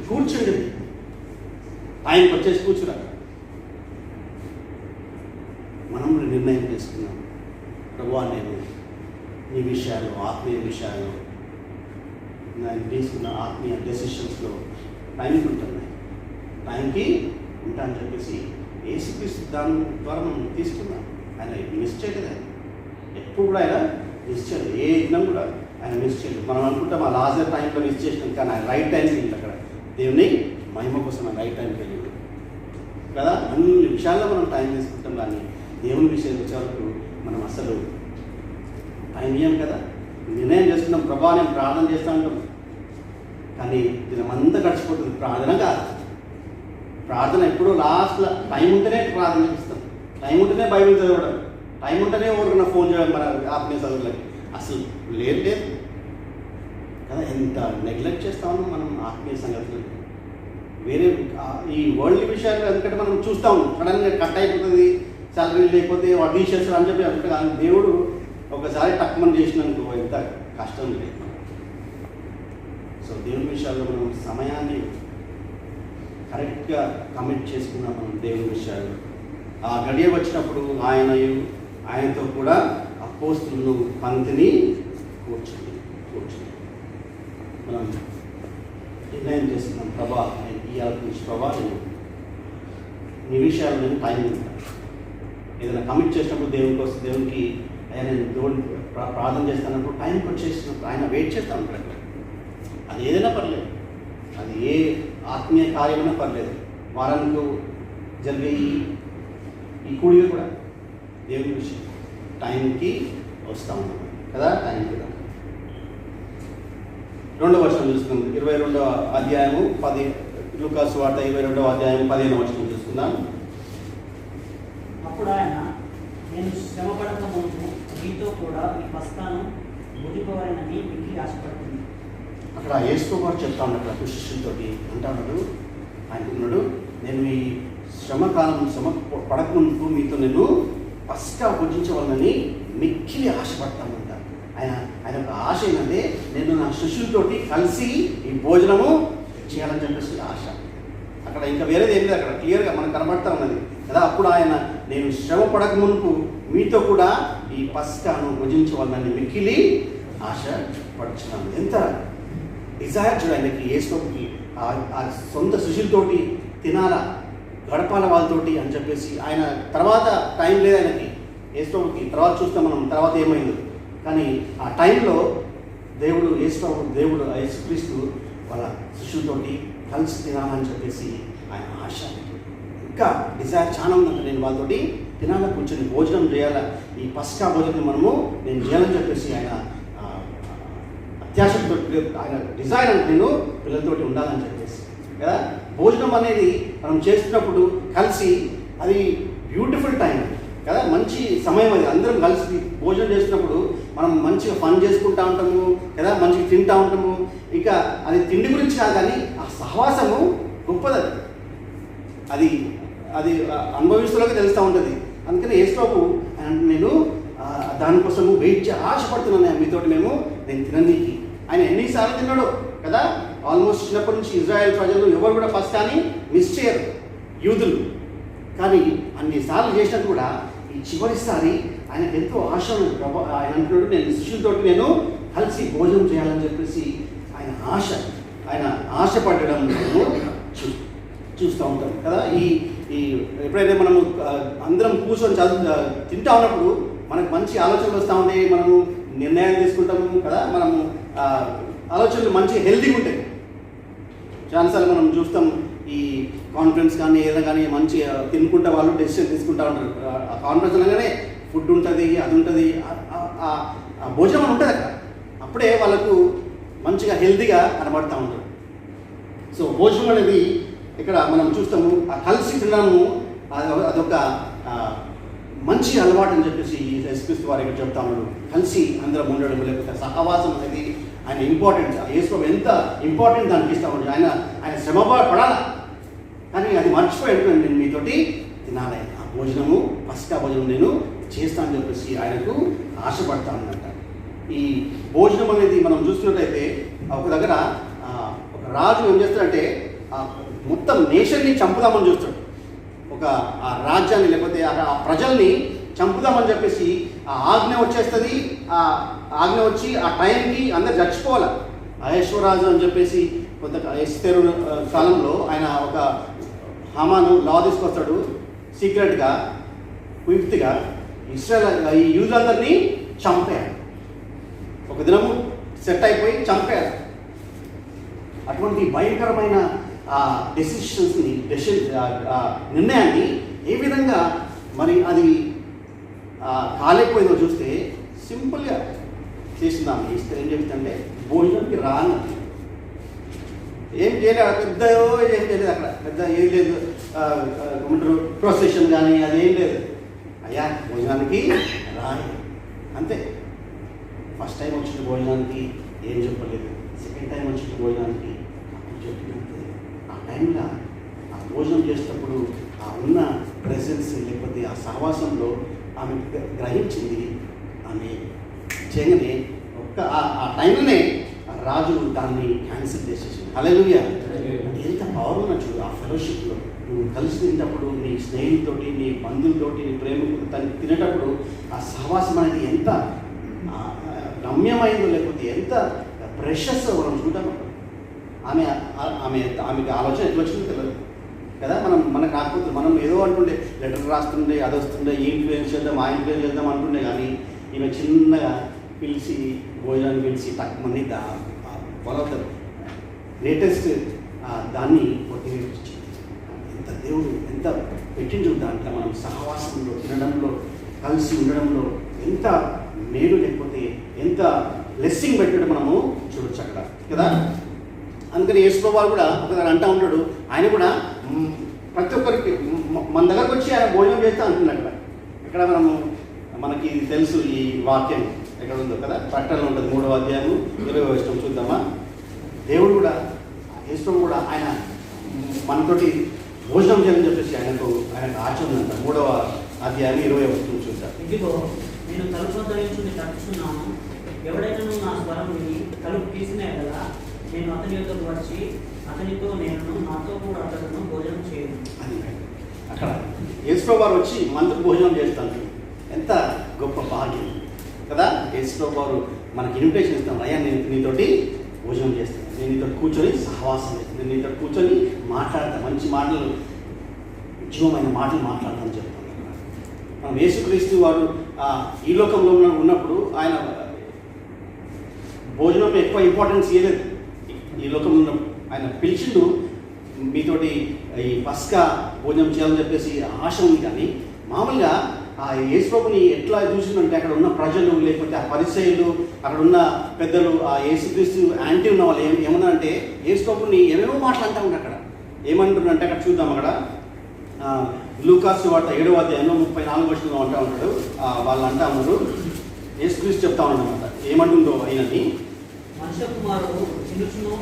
కూర్చుండి. ఆయనకు వచ్చేసి కూర్చున్నారు. మనం నిర్ణయం చేసుకున్నాం, ప్రభువా నేను నీ విషయాలు, ఆత్మీయ విషయాలు, నేను తీసుకున్న ఆత్మీయ డెసిషన్స్లో టైంకి ఉంటున్నాయి, టైంకి ఉంటానని చెప్పేసి యేసుక్రీస్తు దాని ద్వారా మనం తీసుకున్నాం. ఆయన మిస్ చేయలేదు. ఎప్పుడు కూడా ఆయన మిస్ చేయలేదు. ఏ దినం కూడా ఆయన మిస్ చేయలేదు. మనం అనుకుంటాం ఆ లాజర్ టైంలో మిస్ చేసినాం, కానీ ఆయన రైట్ టైంకి వెళ్ళి అక్కడ దేవుని మహిమ కోసం ఆయన రైట్ టైంకి వెళ్ళి కదా. అన్ని విషయాల్లో మనం టైం తీసుకుంటాం, కానీ దేవుని విషయం వచ్చే వరకు మనం అసలు టైం ఇయ్యం కదా. నిర్ణయం చేసుకున్నాం, ప్రభా నేను ప్రార్థన చేస్తూ ఉంటాం, కానీ దినమంతా గడిచిపోతుంది. ప్రార్థన కాదు, ప్రార్థన ఎప్పుడో లాస్ట్లో టైం ఉంటేనే ప్రార్థన చేస్తాం, టైం ఉంటేనే బైబిల్ చదవడం, టైం ఉంటేనే ఎవరికైనా ఫోన్ చేయడం మన ఆత్మీయ చదువులకి. అసలు లేదు కదా ఎంత నెగ్లెక్ట్ చేస్తామో మనం ఆత్మీయ సంగతులు. వేరే ఈ వరల్డ్ విషయాలు ఎందుకంటే మనం చూస్తాం, సడన్గా కట్ అయిపోతుంది, సాలరీ లేకపోతే వాడు తీసేస్తారు అని చెప్పి అంటే కానీ దేవుడు ఒకసారి టక్మని చేసినందుకు ఎంత కష్టం లేదు. సో దేవుని విషయాల్లో మనం సమయాన్ని కరెక్ట్గా కమిట్ చేసుకున్నాం. మనం దేవుని విషయాలు ఆ గడియ వచ్చినప్పుడు ఆయనతో కూడా అపోస్తులను పంక్తిని కూర్చుంది మనం నిర్ణయం చేసుకున్నాం, ప్రభా నేను ఇవాళ నుంచి ప్రభా నేను నీ విషయాలు నేను టైం ఉంటాను. ఏదైనా కమిట్ చేసినప్పుడు దేవునికి ఆయన దేవుడిని ప్రార్థన చేస్తున్నప్పుడు టైంకి వచ్చేసినప్పుడు ఆయన వెయిట్ చేస్తూ ఉంటాడు. అది ఏదైనా పర్లేదు, అది ఏ ఆత్మీయ కార్యమైనా పర్లేదు. వారానికి జరిగే ఈ కూడిక కూడా దేవుని విషయం టైంకి వస్తూ ఉన్నాం కదా. టైంకి రెండవ వచనం చూసుకుందాం. 22వ అధ్యాయము లూకాసు వార్త 22వ అధ్యాయం 15వ వచనం చూసుకుందాం. అప్పుడు ఆయన, నేను శ్రమపడక ముందు మీతో కూడా ఈ పస్కాను భుజింపవలెనని మిక్కిలి ఆశపడుతుంది. అక్కడ యేసు గారు చెప్తా ఉన్నాడు అక్కడ శిష్యులతోటి అంటున్నాడు, అంటున్నాడు నేను ఈ శ్రమ పడకముందు మీతో నేను పస్కా భుజించవాలని మిక్కిలి ఆశపడతానంట. ఆయన ఒక ఆశ ఏంటంటే నేను నా శిష్యులతోటి కలిసి ఈ భోజనము చేయాలని చెప్పేసి ఆశ. అక్కడ ఇంకా వేరేది ఏం లేదు, అక్కడ క్లియర్గా మనకు కనబడతా ఉన్నది కదా. అప్పుడు ఆయన నేను శ్రమ పడక మునుపు మీతో కూడా ఈ పస్కాను భుజించవాలని మిక్కిలి ఆశ పడుచున్నాను. ఎంత డిజైర్ చూడ ఆయనకి యేసుకి ఆ సొంత శిష్యులతోటి తినాలా, గడపాల వాళ్ళతోటి అని చెప్పేసి. ఆయన తర్వాత టైం లేదు ఆయనకి, యేసుకి తర్వాత చూస్తాం మనం తర్వాత ఏమైంది. కానీ ఆ టైంలో దేవుడు యేసుక్రీస్తు వాళ్ళ శిష్యులతోటి కలిసి తినాలని చెప్పేసి ఆయన ఆశ, ఇంకా డిజైర్ చాలా ఉందంట. నేను వాళ్ళతోటి తినాలా, కూర్చొని భోజనం చేయాలా, ఈ పస్కా భోజనం నేను చేయాలని చెప్పేసి ఆయన అత్యాశతో ఆయన డిజైర్ అంటే నేను పిల్లలతోటి ఉండాలని చెప్పేసి కదా. భోజనం అనేది మనం చేస్తున్నప్పుడు కలిసి అది బ్యూటిఫుల్ టైం కదా, మంచి సమయం అది. అందరం కలిసి భోజనం చేసినప్పుడు మనం మంచిగా ఫన్ చేసుకుంటూ ఉంటాము కదా, మంచిగా తింటూ ఉంటాము. ఇంకా అది తిండి గురించి కాదు కానీ ఆ సహవాసము గొప్పది. అది అది అనుభవిస్తులోకి తెలుస్తూ ఉంటుంది. అందుకని యేసుప్రభు నేను దానికోసము ఆశపడుతున్నాను మీతోటి నేను తిననీకి. ఆయన ఎన్నిసార్లు తిన్నాడో కదా. ఆల్మోస్ట్ చిన్నప్పటి నుంచి ఇజ్రాయెల్ ప్రజలు ఎవరు కూడా పస్కాని మిస్ చేయరు, యూదులు. కానీ అన్నిసార్లు చేసినట్టు కూడా ఈ చివరిసారి ఆయనకు ఎంతో ఆశ ఉంది. ఆయన అంటున్నాడు నేను శిష్యులతోటి నేను కలిసి భోజనం చేయాలని చెప్పేసి ఆయన ఆశపడడం చూస్తూ ఉంటాం కదా. ఈ ఎప్పుడైతే మనము అందరం కూర్చొని తింటా ఉన్నప్పుడు మనకు మంచి ఆలోచనలు వస్తూ ఉంటాయి, మనము నిర్ణయాలు తీసుకుంటాము కదా. మనము ఆలోచనలు మంచి హెల్తీగా ఉంటాయి. చాలాసార్లు మనం చూస్తాం ఈ కాన్ఫరెన్స్ కానీ ఏదైనా కానీ మంచి తినుకుంటే వాళ్ళు డెసిషన్ తీసుకుంటూ ఉంటారు. ఆ కాన్ఫరెన్స్ అనగానే ఫుడ్ ఉంటుంది, అది ఉంటుంది, భోజనం అని ఉంటుంది అక్కడ. అప్పుడే వాళ్ళకు మంచిగా హెల్తీగా కనబడుతూ ఉంటారు. సో భోజనం అనేది ఇక్కడ మనం చూస్తాము, ఆ కలిసి తినడము అదొక మంచి అలవాటు అని చెప్పేసి యేసుక్రీస్తు వారు ఇక్కడ చెప్తా ఉన్నాడు. కలిసి అందరం ఉండడం, లేకపోతే సహవాసం అనేది ఆయన ఇంపార్టెంట్. యేసుప్రభు ఎంత ఇంపార్టెంట్ దానికి ఇస్తా ఉన్నాడు. ఆయన శ్రమ పడాలా, కానీ అది మర్చిపోయాడు. నేను మీతోటి తినాలి, ఆ భోజనము పస్కా భోజనం నేను చేస్తానని చెప్పేసి ఆయనకు ఆశపడతా ఉన్నట్ట. ఈ భోజనం అనేది మనం చూస్తున్నట్టయితే ఒక దగ్గర ఒక రాజు ఏం చేస్తాడంటే మొత్తం నేషన్ని చంపుదామని చూస్తాడు. ఆ రాజ్యాన్ని లేకపోతే ఆ ప్రజల్ని చంపుదామని చెప్పేసి ఆ ఆజ్ఞ వచ్చేస్తుంది. ఆ ఆజ్ఞ వచ్చి ఆ టైంకి అందరు చచ్చిపోవాలి. అహేశ్వరాజు అని చెప్పేసి కొంత ఎస్తేరు కాలంలో ఆయన ఒక హామాను లా తీసుకొస్తాడు సీక్రెట్గా, క్విక్గా. ఈ యూదులందరినీ చంపేయాలి, ఒక దినము సెట్ అయిపోయి చంపేయాలి. అటువంటి భయంకరమైన నిర్ణయాన్ని ఏ విధంగా మరి అది కాలేకపోయిందో చూస్తే సింపుల్గా చేసిందాం. ఇస్తే ఏం చెప్తుంటే భోజనంకి రాను ఏం చేయలేదు, పెద్ద ఏం చేయలేదు, అక్కడ పెద్ద ఏం లేదు, ఏమంటారు ప్రొసెషన్ కానీ అదేం లేదు. అయ్యా భోజనానికి రాని అంతే. ఫస్ట్ టైం వచ్చిన భోజనానికి ఏం చెప్పలేదు, సెకండ్ టైం వచ్చిన భోజనానికి అప్పుడు చెప్పినట్టు ఆ టైంలో ఆ భోజనం చేసేటప్పుడు ఆ ఉన్న ప్రెసెన్స్ లేకపోతే ఆ సహవాసంలో ఆమె గ్రహించింది. ఆమె చేయగానే ఆ టైంలోనే రాజు దాన్ని క్యాన్సిల్ చేసేసింది. హల్లెలూయా. ఎంత పవర్ ఉన్నా చూడు ఆ ఫెలోషిప్లో. నువ్వు కలిసి తినేటప్పుడు నీ స్నేహితులతోటి, నీ బంధువులతోటి, నీ ప్రేమకు తను తినేటప్పుడు ఆ సహవాసం అనేది ఎంత రమ్యమైందో, లేకపోతే ఎంత ప్రెషస్ మనం చూద్దాం. ఆమెకి ఆలోచన ఎట్లా వచ్చిందో తెలియదు కదా. మనకు రాకపోతే మనం ఏదో అంటుండే, లెటర్ రాస్తుండే, అది వస్తుండే, ఈ ఇన్ఫ్లుయెన్స్ చేద్దాం, ఆ ఇన్ఫ్లుయెన్స్ చేద్దాం అంటుండే. కానీ ఈమె చిన్నగా పిలిచి భోజనాన్ని పిలిచి తక్కువని వన్ ఆఫ్ ద గ్రేటెస్ట్ దాన్ని కొట్టివేయించింది. ఎంత దేవుడు ఎంత పెట్టించు దాంట్లో మనం సహవాసంలో, తినడంలో, కలిసి ఉండడంలో ఎంత మేలు, లేకపోతే ఎంత బ్లెస్సింగ్ పెట్టడం మనము చూడొచ్చు అక్కడ కదా. అందుకని యేసుప్రభువు కూడా ఒకసారి అంటూ ఉంటాడు, ఆయన కూడా ప్రతి ఒక్కరికి మన దగ్గరకు వచ్చి ఆయన భోజనం చేస్తా అంటున్నాడు అక్కడ. ఇక్కడ మనకి తెలుసు ఈ వాక్యం ఎక్కడ ఉందో కదా, ప్రకటనలో ఉంటుంది 3వ అధ్యాయము 20వ వచనం చూద్దామా. దేవుడు కూడా యేసుప్రభువు కూడా ఆయన మనతోటి భోజనం చేయాలని చెప్పేసి ఆయనకు ఆచరణ అంట. 3వ అధ్యాయం 20వ వచనం చూద్దాం. ఇదిగో నేను తలుపు ధరించుకుని తట్టుచున్నాను, ఎవడైనా నా స్వరం విని తలుపు తీసిన కదా నేను అతని యొక్కకు వచ్చి అతనితో నేను నాతో కూడా అతను భోజనం చేయను. అది అక్కడ యేసుప్రభువు వచ్చి మనతో భోజనం చేస్తాను. ఎంత గొప్ప భాగ్యం కదా. యేసుప్రభువు మనకి ఇన్విటేషన్ ఇస్తాం, అయ్యా నేను నీతోటి భోజనం చేస్తాను, నేను నీతో కూర్చొని సహవాసం చేస్తాను, నేను నీతో కూర్చొని మాట్లాడతాను, మంచి మాటలు, జీవమైన మాటలు మాట్లాడతాను చెప్తాను. మనం యేసుక్రీస్తు వారు ఈ లోకంలో ఉన్నప్పుడు ఆయన భోజనం ఎక్కువ ఇంపార్టెన్స్ ఇవ్వలేదు. ఈ లోకంలో ఉన్నప్పుడు ఆయన పిలిచిండు, మీతోటి ఈ పస్కా భోజనం చేయాలని చెప్పేసి ఆశ ఉంది. కానీ మామూలుగా ఆ యేసుప్రభుని ఎట్లా చూసిందంటే అక్కడ ఉన్న ప్రజలు, లేకపోతే ఆ పరిసయ్యులు, అక్కడ ఉన్న పెద్దలు, ఆ యేసుక్రీస్తు యాంటీ ఉన్న వాళ్ళు ఏమన్నారంటే యేసుప్రభుని ఏమేమో మాట్లాడుతూ ఉంటారు. అక్కడ ఏమంటున్నారంటే అక్కడ చూద్దాం. అక్కడ లూకాసు వార్త 7వ అధ్యాయంలో 34వ వచనంలో అంటూ ఉంటాడు. వాళ్ళు అంటా ఉన్నారు, యేసుక్రీస్తు చెప్తా ఉన్నాడు అనమాట ఏమంటుందో ఆయనని. మనుష్య కుమారుడు తినుచును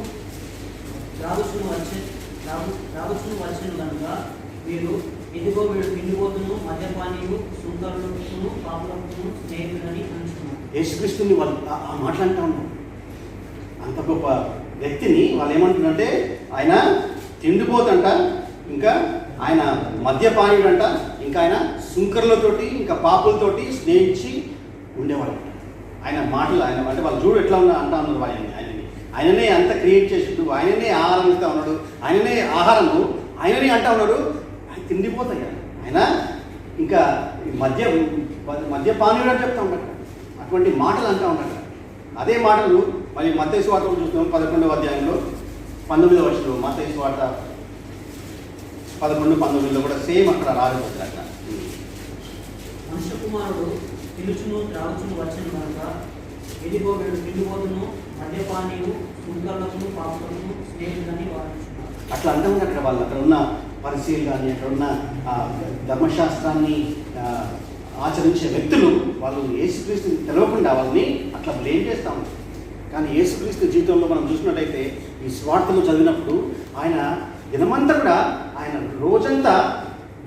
రాగుచును వచ్చిన కనుక మీరు ఇదిగో వీడు పిండిపోతును, మద్యపానీయులు, సుంకరులను, పాపులను, స్నేహితులని అంటున్నారు. యేసుక్రీస్తుని వాళ్ళు ఆ మాట్లాడుతూ ఉన్నారు. అంత గొప్ప వ్యక్తిని వాళ్ళు ఏమంటున్నారంటే ఆయన తిండిపోతంట, ఇంకా ఆయన మద్యపానీయుడంట, ఇంకా ఆయన సుంకరులతోటి, ఇంకా పాపులతోటి స్నేహించి ఉండేవాళ్ళంట. ఆయన మాటలు ఆయన అంటే వాళ్ళు చూడు ఎట్లా ఉన్నా అంటా ఉన్నారు ఆయననే అంత క్రియేట్ చేసిండు, ఆయననే ఆహారం ఇస్తూ ఉన్నాడు, ఆయననే ఆహారము ఆయననే అంటా ఉన్నాడు. ఆయన తిండిపోతాయి ఆయన ఇంకా మద్యపానీయుడు అని చెప్తా ఉంటాడు. అటువంటి మాటలు అంటూ ఉంటాడు. అదే మాటలు మళ్ళీ మత్తయి సువార్తలో చూస్తున్నాం 11వ అధ్యాయంలో 19వ వచనంలో. మత్తయి సువార్త 11:19లో కూడా సేమ్ అక్కడ రాజుతుంది. అట్లా మనుష్య కుమారుడు తినుచును త్రాగుచును వచ్చిన కనుక ఇదిగో వీడు పిండిపోతును, మద్యపానీయులు, సుంకరులను, పాపులను, స్నేహితులని వాడుతున్నారు. అట్లా అంటూ ఉన్నారు అక్కడ వాళ్ళు. అక్కడ ఉన్న పరిశీలి కానీ, అక్కడ ఉన్న ధర్మశాస్త్రాన్ని ఆచరించే వ్యక్తులు వాళ్ళు యేసుక్రీస్తుని తెలవకుండా వాళ్ళని అట్లా బ్లేమ్ చేస్తూ ఉంటారు. కానీ యేసుక్రీస్తు జీవితంలో మనం చూసినట్టయితే ఈ స్వార్థలు చదివినప్పుడు ఆయన దినమంతా కూడా ఆయన రోజంతా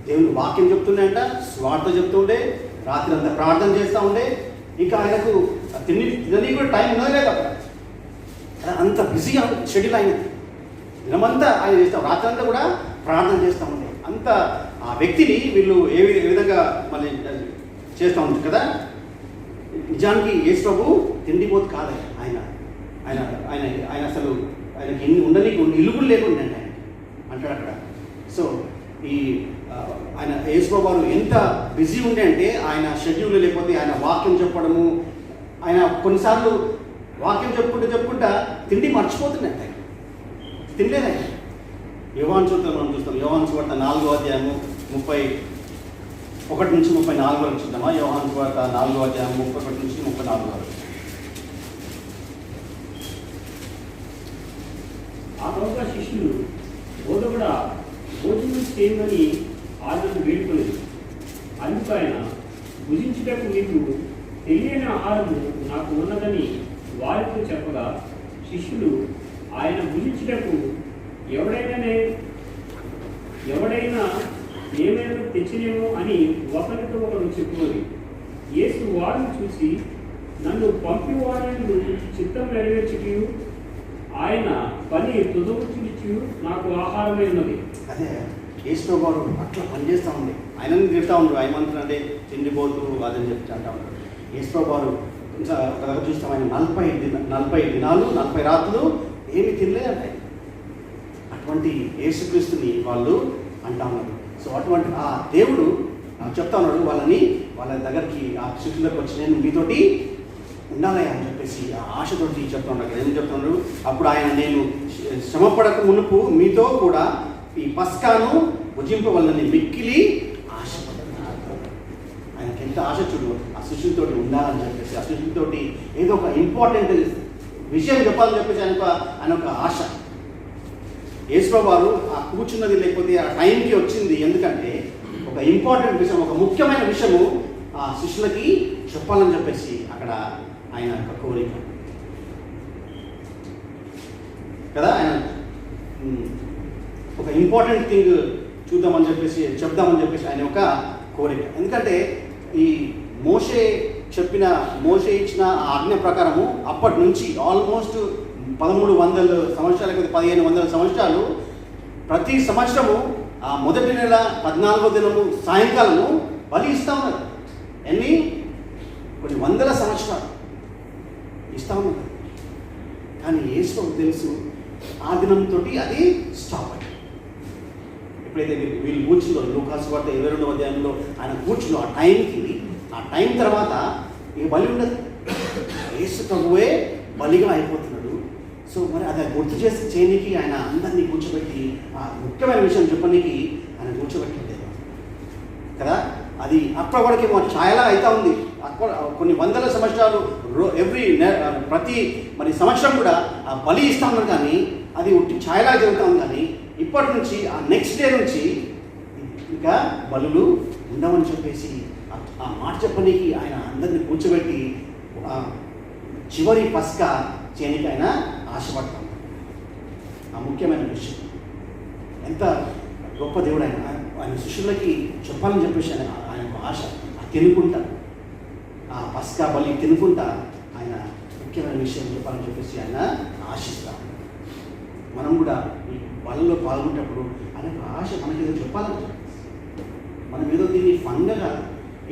దేవుని వాక్యం చెప్తుండేంట, స్వార్థ చెప్తుండే, రాత్రి అంతా ప్రార్థన చేస్తూ ఉండే. ఇంకా ఆయనకు తినడానికి కూడా టైం ఉన్నది లేదు అక్కడ. అంత బిజీగా షెడ్యూల్ అయినది. దినమంతా ఆయన చేస్తాం, రాత్రి అంతా కూడా ప్రార్థన చేస్తూ ఉండే. అంత ఆ వ్యక్తిని వీళ్ళు ఏ విధంగా మళ్ళీ చేస్తూ ఉంటారు కదా. నిజానికి యేసు ప్రభు తిండిపోతు కాదు ఆయన. ఆయన ఆయన ఆయన అసలు ఆయనకి ఉండడానికి ఇల్లు కూడా లేకుండా ఆయన అంటాడు అక్కడ. సో ఈ ఆయన యేసు ప్రభు ఎంత బిజీ ఉండే అంటే ఆయన షెడ్యూల్, లేకపోతే ఆయన వాక్యం చెప్పడము, ఆయన కొన్నిసార్లు వాక్యం చెప్పుకుంటా తిండి మర్చిపోతున్నాయి. ఆయన తినలేదు. ఆయన యోహాను సువార్త మనం చూస్తాం. యోహాను సువార్త 4వ అధ్యాయము 31 నుంచి 34 వరకు చూద్దామా. యోహాను సువార్త 4వ అధ్యాయం 31 నుంచి 34 వరకు. ఆ తర్వాత శిష్యులు బోధకుడా భోజనం చేయమని ఆయనను వేడుకొలేదు. అందుకు ఆయన భుజించుటకు మీకు తెలియని ఆహారము నాకు ఉన్నదని వారితో చెప్పగా శిష్యులు ఆయన భుజించుటకు ఎవడైనా ఏమైనా తెచ్చినేమో అని ఒకరితో ఒకరు చెప్పుకొని యేసు వారిని చూసి నన్ను పంపివారిని చిత్తం నెరవేర్చుటయు ఆయన పని తుదముచ్చి నాకు ఆహారమే ఉన్నది. అదే యేసు వారు అట్లా పనిచేస్తూ ఉండే ఆయనని తిడతా ఉండు ఆయమంటే తిండిపోతూ అదని చెప్తా అంటా ఉంటాడు. యేసు వారు ఇంకా ఒక దగ్గర చూస్తాం ఆయన 40 దినాలు 40 రాత్రులు ఏమి తినలేదంట. అటువంటి యేసుక్రీస్తుని వాళ్ళు అంటా ఉన్నారు. సో అటువంటి ఆ దేవుడు చెప్తా ఉన్నాడు వాళ్ళ దగ్గరికి ఆ శిష్యులకు వచ్చి నేను మీతోటి ఉండాలి అని చెప్పేసి ఆ ఆశతోటి చెప్తా ఉన్నాడు. ఏం చెప్తున్నాడు? అప్పుడు ఆయన నేను శ్రమపడక మునుపు మీతో కూడా ఈ పస్కాను భుజింపవలనని మిక్కిలి ఆశపడ్డాడు. ఆయనకి ఎంత ఆశ చూడు ఆ శిష్యులతోటి ఉండాలని చెప్పేసి ఆ శిష్యులతోటి ఏదో ఒక ఇంపార్టెంట్ విషయం చెప్పాలని చెప్పేసి ఆయన ఒక ఆశ. యేసు వారు ఆ కూర్చున్నది లేకపోతే ఆ టైంకి వచ్చింది ఎందుకంటే ఒక ఇంపార్టెంట్ విషయం, ఒక ముఖ్యమైన విషయము ఆ శిష్యులకి చెప్పాలని చెప్పేసి అక్కడ ఆయన యొక్క కోరిక కదా. ఆయన ఒక ఇంపార్టెంట్ థింగ్ చూద్దామని చెప్పేసి చెప్దామని చెప్పేసి ఆయన ఒక కోరిక. ఎందుకంటే ఈ మోషే ఇచ్చిన ఆజ్ఞ ప్రకారము అప్పటి నుంచి ఆల్మోస్ట్ 1300 సంవత్సరాలు లేకపోతే 1500 సంవత్సరాలు ప్రతి సంవత్సరము ఆ మొదటి నెల 14వ దినము సాయంకాలము బలి ఇస్తూ ఉన్నారు. కొన్ని వందల సంవత్సరాలు ఇస్తూ ఉన్నారు. కానీ యేసుకు తెలుసు ఆ దినంతో అది స్టాప్ అయ్యింది. ఎప్పుడైతే వీళ్ళు కూర్చుందో లూకాసు వార్త 22వ అధ్యాయంలో ఆయన కూర్చుందో ఆ టైం తర్వాత ఇక బలి ఉండదు. యేసు ప్రభువే బలిగా అయిపోతున్నాడు. సో మరి అది గుర్తు చేసి చేయడానికి ఆయన అందరినీ కూర్చోబెట్టి ఆ ముఖ్యమైన విషయం చెప్పడానికి ఆయన కూర్చోబెట్టలేదు కదా. అది అప్పటికి ఛాయలా అవుతా ఉంది. కొన్ని వందల సంవత్సరాలు ప్రతి మరి సంవత్సరం కూడా ఆ బలి ఇస్తా ఉన్నారు. కానీ అది ఒట్టి ఛాయలా జరుగుతూ ఉంది. కానీ ఇప్పటి నుంచి ఆ నెక్స్ట్ డే నుంచి ఇంకా బలులు ఉండవని చెప్పేసి ఆ మాట చెప్పడానికి ఆయన అందరినీ కూర్చోబెట్టి చివరి పస్కా చేయడానికి ఆయన ఆశపడతాం. ఆ ముఖ్యమైన విషయం ఎంత గొప్ప దేవుడు ఆయన శిష్యులకి చెప్పాలని చెప్పేసి ఆయన ఆశ తినుకుంటా ఆ పస్కా బలి తినుకుంటా ఆయన ముఖ్యమైన విషయం చెప్పాలని చెప్పేసి ఆయన ఆశిస్తాం. మనం కూడా ఈ బలలో పాల్గొనేటప్పుడు ఆయన ఆశ మనకి ఏదో చెప్పాలని మనం ఏదో దీన్ని ఫండ్గా కాదు,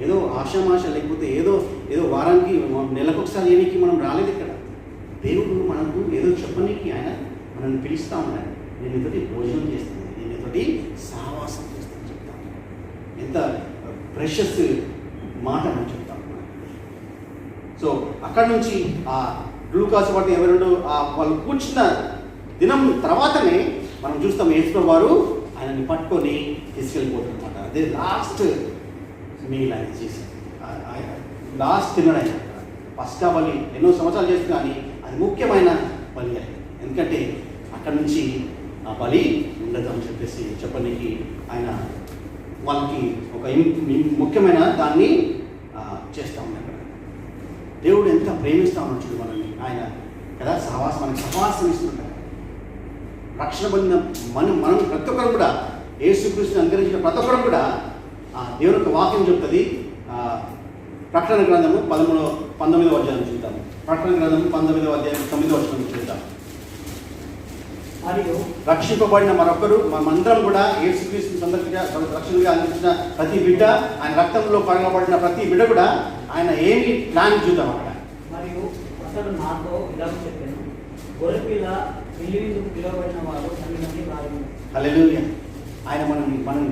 ఏదో ఆశామాష లేకపోతే ఏదో వారానికి నెలకొకసారి ఏనికి మనం రాలేదు. ఇక్కడ దేవుడు మనకు ఏదో చెప్పనీకి ఆయన మనల్ని పిలుస్తూ ఉన్నాడు. నేను ఇతోటి భోజనం చేస్తాను, నేను ఇతోటి సహవాసం చేస్తాను చెప్తాను. ఎంత ప్రెషస్ మాట మనం చెప్తాం. సో అక్కడ నుంచి ఆ లూకాసు వార్త 22 వాళ్ళు కూర్చున్న దినం తర్వాతనే మనం చూస్తాం యేసు వారు ఆయనని పట్టుకొని తీసుకెళ్ళిపోతున్నమాట. అదే లాస్ట్ మీల్ ఆయన చేసి లాస్ట్ తినడం ఆయన పస్కా బలి ఎన్నో సంవత్సరాలు చేస్తుంది. కానీ అది ముఖ్యమైన బలి అది. ఎందుకంటే అక్కడ నుంచి ఆ బలి ఉండదు అని చెప్పేసి చెప్పడానికి ఆయన వాళ్ళకి ఒక ముఖ్యమైన దాన్ని చేస్తూ ఉన్నాడు. దేవుడు ఎంత ప్రేమిస్తూ ఉన్నాడు చూడు మనల్ని. ఆయన కదా మనకి సహవాసం ఇస్తుంటాడు. రక్షణ పొందిన మనం ప్రతి ఒక్కరు కూడా యేసుక్రీస్తుని అనుసరించిన ప్రతి ఒక్కరు కూడా దేవుని యొక్క వాక్యం చెప్తుంది. ప్రకటన గ్రంథము 19వ అధ్యాయం చూద్దాము. ప్రకటన గ్రంథము 19వ అధ్యాయం 9వ వచనం చూద్దాం. మరియు రక్షింపబడిన మరొకరు మనమందరం కూడా యేసుక్రీస్తుని సందర్శించిన రక్షణగా అందించిన ప్రతి బిడ్డ, ఆయన రక్తంలో పడగబడిన ప్రతి బిడ్డ కూడా ఆయన ఏమి ప్లాన్ చూద్దాం అక్కడ. మరియు అతడు నాతో ఇలా చెప్పాను, గొర్రెపిల్ల పెళ్లి విందుకు పిలువబడిన వారు 10 మంది కాదు. హల్లెలూయా. ఆయన మనం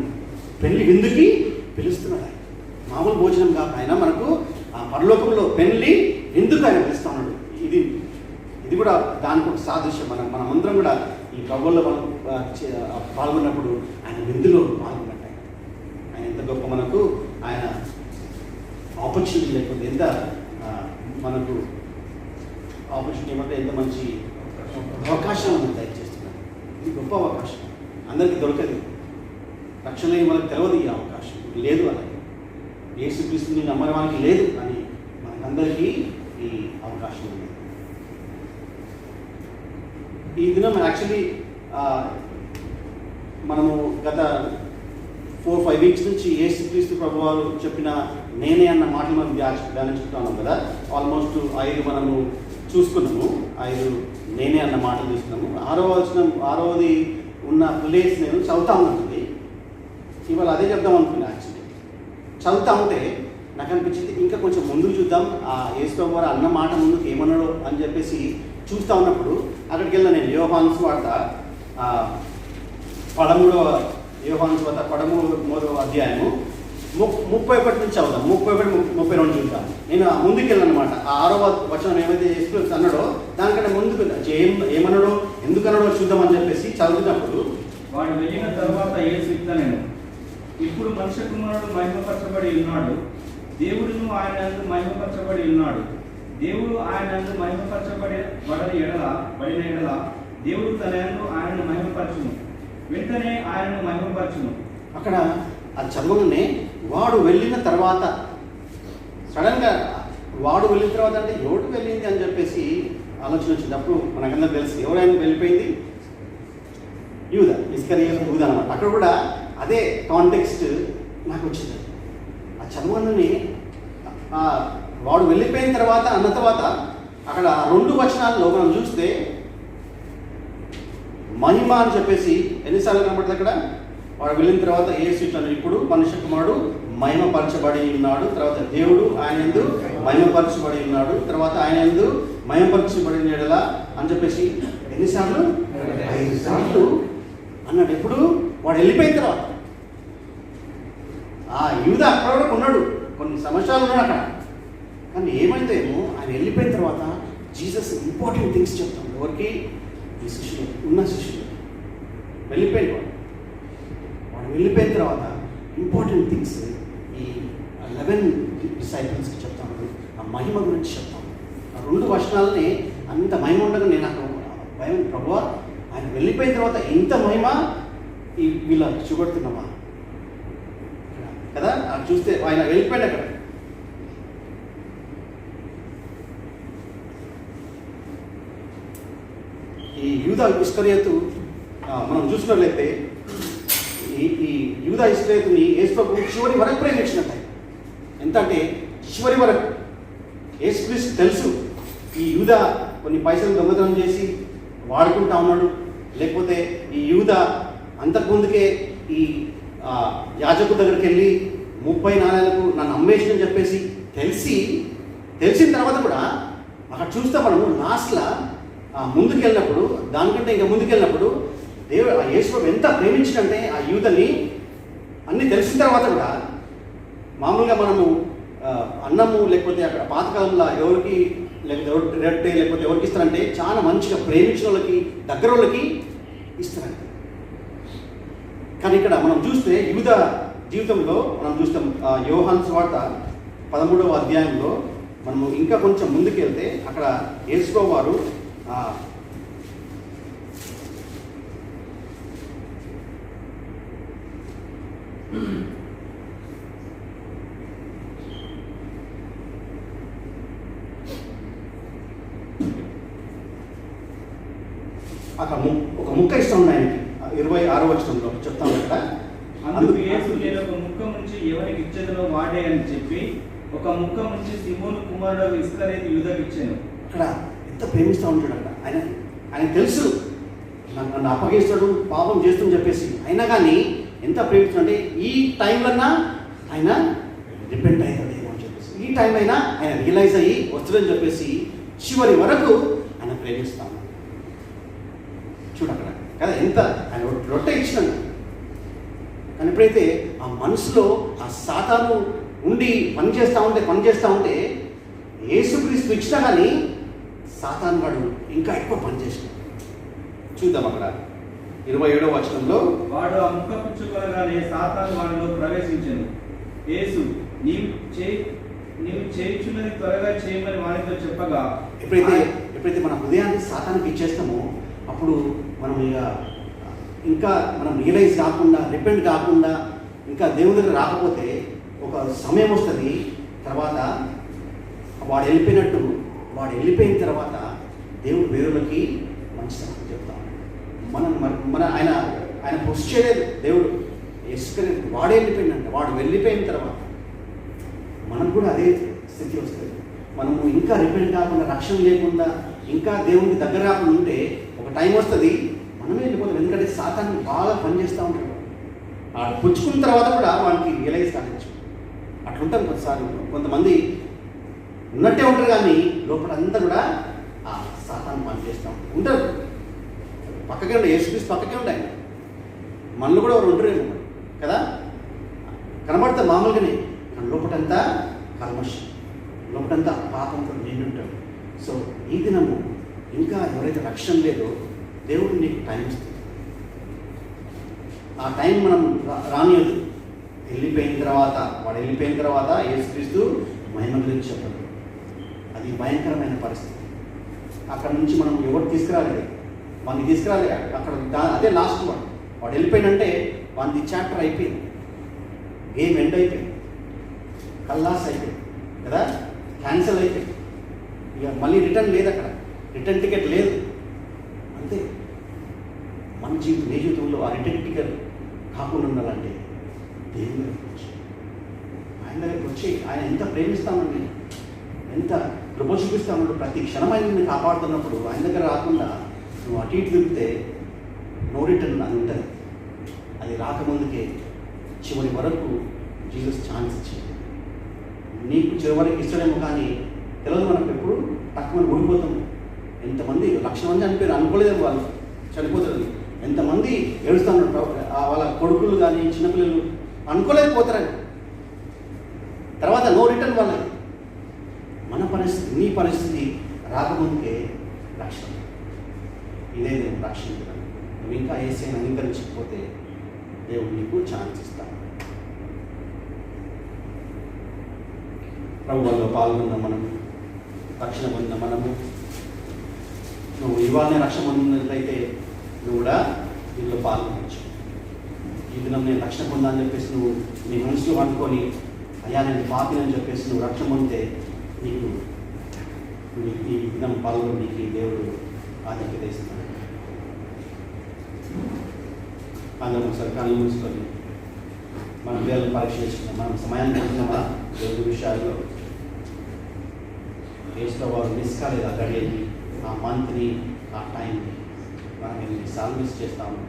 పెళ్లి విందుకి పిలుస్తున్నాడు. మామూలు భోజనం కాక ఆయన మనకు ఆ పరలోకంలో పెళ్లి విందుకు ఆయన పిలుస్తూ ఉన్నాడు. ఇది కూడా దానికి ఒక సాదృశ్యం. మనమందరం కూడా ఈ ప్రభువుల్లో మనం పాల్గొన్నప్పుడు ఆయన విందులో పాల్గొన్నట్టు. ఆయన ఎంత గొప్ప మనకు ఆయన ఆపర్చునిటీ లేకపోతే ఎంత మనకు ఆపర్చునిటీ ఏమంటే ఎంత మంచి అవకాశం మనం దయచేస్తున్నాడు. ఇది గొప్ప అవకాశం, అందరికీ దొరకదు. రక్షణ మనకు తెలియదు, ఈ అవకాశం లేదు. అలాగే యేసుక్రీస్తుని నమ్మని వానికి లేదు, కానీ మనకందరికీ ఈ అవకాశం ఉంది. ఈ దినం యాక్చువల్లీ మనము గత 4-5 వీక్స్ నుంచి యేసుక్రీస్తు ప్రభువారు చెప్పిన నేనే అన్న మాటలు మనం ధ్యానించుకుంటున్నాం కదా. ఆల్మోస్ట్ 5 మనము చూసుకున్నాము. 5 నేనే అన్న మాటలు చూసుకున్నాము. 6వది ఉన్న ప్లేస్ నేను చదువుతా ఉన్నది. ఇవాళ అదే చెప్దాం అనుకున్నాను. యాక్చువల్లీ చదువుతా ఉంటే నాకు అనిపించింది ఇంకా కొంచెం ముందుకు చూద్దాం, ఆ యేసు ప్రభువారు అన్న మాట ముందుకు ఏమన్నాడో అని చెప్పేసి చూస్తూ ఉన్నప్పుడు అక్కడికి వెళ్ళిన నేను యోహాను సువార్త 13వ అధ్యాయము 31 నుంచి చదువుతాం. 31-32 చూద్దాం. నేను ముందుకు వెళ్ళాను అనమాట. ఆ 6వ వచనం ఏమైతే యేసు అన్నాడో దానికంటే ముందుకు ఏమన్నాడో ఎందుకన్నాడో చూద్దామని చెప్పేసి చదువుతున్నప్పుడు, వాడు వెళ్ళిన తర్వాత యేసు ఇట్లా నేను ఇప్పుడు మనుష్య కుమారుడు మహిమపరచబడి ఉన్నాడు, దేవుడును ఆయన మహిమపరచబడి ఉన్నాడు. దేవుడు ఆయన మహిమపరచబడిన ఎడల దేవుడు తన ఆయనను మహిమపరచును, వెంటనే ఆయనను మహిమపరచును. అక్కడ ఆ చదువునే వాడు వెళ్ళిన తర్వాత సడన్గా వాడు వెళ్ళిన తర్వాత అంటే ఎవడు వెళ్ళింది అని చెప్పేసి ఆలోచన వచ్చినప్పుడు మనకందరూ తెలుసు ఎవరైనా వెళ్ళిపోయింది, యూదా, ఇస్కరియోతు యూదా అన్నమాట. అక్కడ కూడా అదే కాంటెక్స్ట్ నాకు వచ్చింది. ఆ చదువుని వాడు వెళ్ళిపోయిన తర్వాత అన్న తర్వాత అక్కడ 2 వచనాల్లో మనం చూస్తే మహిమ అని చెప్పేసి ఎన్నిసార్లు కనబడుతుంది అక్కడ. వాడు వెళ్ళిన తర్వాత యేసు ఇట్లా ఇప్పుడు మనుష్య కుమారుడు మహిమపరచబడి ఉన్నాడు, తర్వాత దేవుడు ఆయన యందు మహిమపరచబడి ఉన్నాడు, తర్వాత ఆయన యందు మహిమపరచబడిన ఎడల అని చెప్పేసి ఎన్నిసార్లు 5 సార్లు అన్నాడు. ఎప్పుడు వాడు వెళ్ళిపోయిన తర్వాత. ఆ యూదా అక్కడ కూడా ఉన్నాడు, కొన్ని సంవత్సరాలు ఉన్నాడు అక్కడ. కానీ ఏమైందేమో ఆయన వెళ్ళిపోయిన తర్వాత జీసస్ ఇంపార్టెంట్ థింగ్స్ చెప్తాం. ఎవరికి? ఈ శిష్యులు, ఉన్న శిష్యులు. వెళ్ళిపోయిన వాడు వెళ్ళిపోయిన తర్వాత ఇంపార్టెంట్ థింగ్స్ ఈ 11 డిసైపుల్స్కి చెప్తాను. ఆ మహిమ గురించి చెప్తాను. ఆ 2 వచనాలని అంత మహిమ ఉండగా నేను నాకు భయం, ప్రభువా ఆయన వెళ్ళిపోయిన తర్వాత ఇంత మహిమ ఈ వీళ్ళ చూపెడుతున్నామా కదా. అది చూస్తే ఆయన వెళ్ళిపోయాడు అక్కడ. ఈ యూదా ఇస్కరియోతు మనం చూసినట్లయితే ఈ యూదా ఇస్కరియోతుని యేసు ప్రభువు చివరి వరకు ప్రేమించినట్టు. ఎంత అంటే చివరి వరకు. యేసుక్రీస్తు తెలుసు ఈ యూదా కొన్ని పైసలు దొంగతనం చేసి వాడుకుంటా ఉన్నాడు, లేకపోతే ఈ యూదా అంతకుముందుకే ఈ యాజకు దగ్గరికి వెళ్ళి 30 నాణాలకు నన్ను అమ్మేసిందని చెప్పేసి తెలిసిన తర్వాత కూడా అక్కడ చూస్తే మనము లాస్ట్లో ముందుకెళ్ళినప్పుడు, దానికంటే ఇంకా ముందుకెళ్ళినప్పుడు దేవుడు ఆ యేసు ఎంత ప్రేమించినంటే ఆ యూదని అన్నీ తెలిసిన తర్వాత కూడా మామూలుగా మనము అన్నము లేకపోతే అక్కడ పాతకాలంలో ఎవరికి లేకపోతే రొట్టె లేకపోతే ఎవరికి ఇస్తారంటే చాలా మంచిగా ప్రేమించిన వాళ్ళకి, దగ్గర వాళ్ళకి ఇస్తారంట. కానీ ఇక్కడ మనం చూస్తే యూదా జీవితంలో మనం చూస్తాం. యోహాను సువార్త 13వ అధ్యాయంలో మనము ఇంకా కొంచెం ముందుకెళ్తే అక్కడ యేసు వారు అక్కడ ఒక ముక్క ఇష్టం ఉంది ఆయనకి. 26వ వచనంలో చెప్తాను అక్కడ. అందుకు యేసు నేను ఒక ముక్క నుంచి ఎవరికి ఇచ్చేదనో వాడే అని చెప్పి ఒక ముక్క నుంచి సిమోను కుమారుడు ఇస్కరియోతు యూదాకు ఇచ్చాను. అక్కడ ఎంత ప్రేమిస్తూ ఉంటాడు అక్కడ. ఆయన తెలుసు నన్ను అప్పగిస్తాడు, పాపం చేస్తుందని చెప్పేసి. అయినా కానీ ఎంత ప్రేమిస్తుంటే ఈ టైంలోనా ఆయన రిపెంట్ అవుతాడేమో అని చెప్పేసి, ఈ టైం అయినా ఆయన రియలైజ్ అయ్యి వస్తుందని చెప్పేసి చివరి వరకు ఆయన ప్రేమిస్తాను. చూడక్కడ కదా ఎంత ఆయన రొట్టె ఇచ్చినాడు. కానీ ఎప్పుడైతే ఆ మనసులో ఆ సాతాను ఉండి పనిచేస్తూ ఉంటే యేసుక్రీస్తు ఇచ్చినా కానీ సాతాను వాడు ఇంకా ఎక్కువ పనిచేసినాడు. చూద్దాం అక్కడ 27వ వచనంలో. వాడు ఆ ముక్క పుచ్చుకొనగానే సాతాను వాడిలో ప్రవేశించెను. యేసు నీవు చేయుచున్నది త్వరగా చేయమని వాడితో చెప్పగా, ఎప్పుడైతే మన హృదయాన్ని సాతానికి ఇచ్చేస్తామో అప్పుడు మనం ఇంకా మనం రియలైజ్ కాకుండా, రిపెంట్ కాకుండా, ఇంకా దేవుని దగ్గర రాకపోతే ఒక సమయం వస్తుంది. తర్వాత వాడు వెళ్ళిపోయిన తర్వాత దేవుడు వేరులకి మంచి చెప్తాం. మన ఆయన పుష్ చేయలేదు దేవుడు. యేసుక్రీస్తు వాడే వెళ్ళిపోయిందంట. వాడు వెళ్ళిపోయిన తర్వాత మనకు కూడా అదే స్థితి వస్తుంది. మనము ఇంకా రిపెంట్ కాకుండా, రక్షణ లేకుండా, ఇంకా దేవునికి దగ్గర రాకుండా ఉంటే ఒక టైం వస్తుంది మనమే వెళ్ళిపోతాం. ఎందుకంటే సాతాను బాగా పనిచేస్తూ ఉంటాడు. వాడు పుచ్చుకున్న తర్వాత కూడా వాడికి రియలైజ్ కావచ్చు. అట్లుంటాం కొన్నిసార్లు. కొంతమంది ఉన్నట్టే ఉంటారు కానీ లోపల అంతా కూడా ఆ సాతాను పనిచేస్తూ ఉంటారు. పక్కకే ఉండే యేసుక్రీస్తు పక్కకే ఉండే ఆయన. మనలో కూడా ఎవరు ఉంటారేమో కదా, కనబడతారు మామూలుగానే. మన లోపటంతా కల్మషం, లోపటంతా పాపంతో నిండుంటాడు. సో ఈ దినము ఇంకా ఎవరైతే రక్షణ లేదో దేవుడు నీకు టైం ఇస్తుంది. ఆ టైం మనం రానియదు. వాడు వెళ్ళిపోయిన తర్వాత యేసుక్రీస్తు మహిమ గురించి చెప్పదు. అది భయంకరమైన పరిస్థితి. అక్కడ నుంచి మనం ఎవరు తీసుకురాలేదు, వాడిని తీసుకురాలేదు. అక్కడ అదే లాస్ట్ వాడు వెళ్ళిపోయినంటే వాడిది చాప్టర్ అయిపోయింది, గేమ్ ఎండ్ అయిపోయింది, కల్లాస్ అయిపోయింది కదా, క్యాన్సిల్ అయిపోయింది. ఇక మళ్ళీ రిటర్న్ లేదు, అక్కడ రిటర్న్ టికెట్ లేదు. అంతే. మన జీవితం, నీ జీవితంలో ఆ రిటర్న్ టికెట్ కాకుండా ఉండాలంటే దేవుని దగ్గరికి వచ్చి, ఆయన దగ్గరికి వచ్చి, ఆయన ఎంత ప్రేమిస్తామండి, ఎంత కృప చూపిస్తామన్నాడు. ప్రతి క్షణం ఆయన నిన్ను కాపాడుతున్నప్పుడు ఆయన దగ్గర రాకుండా నువ్వు అటు ఇటు తిరిగితే నో రిటర్న్ అది ఉంటుంది. అది రాకముందుకే చివరి వరకు జీసస్ ఛాన్స్ ఇచ్చింది. నీకు చివరి వరకు ఇష్టమేమో కానీ తెలియదు. మనకు ఎప్పుడు తక్కువ ఓడిపోతాం. ఎంతమంది 1,00,000 మంది చనిపోయారు, అనుకోలేదు వాళ్ళు చనిపోతారు. ఎంతమంది ఏడుస్తున్నారు, వాళ్ళ కొడుకులు కానీ చిన్నపిల్లలు అనుకోలేకపోతారని. తర్వాత నో రిటర్న్ వాళ్ళకి. మన పరిస్థితి, నీ పరిస్థితి రాకముందుకే రక్షణ. ఇదే నేను రక్షణ. నువ్వు ఇంకా యేసుని అంగీకరించకపోతే దేవుడు నీకు ఛాన్స్ ఇస్తాడు. ప్రభువులో పాల్గొన్న మనము, రక్షణ పొందిన మనము, నువ్వు ఇవాళనే రక్షణ పొందినట్లయితే నువ్వు కూడా దీనిలో పాల్గొనవచ్చు. ఈ దినం నేను రక్షణ పొందాలని చెప్పేసి నువ్వు నీ మనసులో అనుకొని, అయ్యా నేను పాపినని చెప్పేసి నువ్వు రక్షణ పొందితే నీకు ఈ దినం పాల్గొని నీకు దేవుడు ఆధిక్యత ఇస్తున్నాడు. అందరం ఒకసారి కళ్ళు మూసుకొని మన దేవుని పరీక్ష చేసుకున్నాం. మనం సమయాన్ని పొందినామా దేవుడి విషయాల్లో? యేసులో వారు మిస్ కాలేదు. ఆ గడియని, ఆ మంత్ని, ఆ టైంని మనం ఎన్నిసార్లు మిస్ చేస్తాము.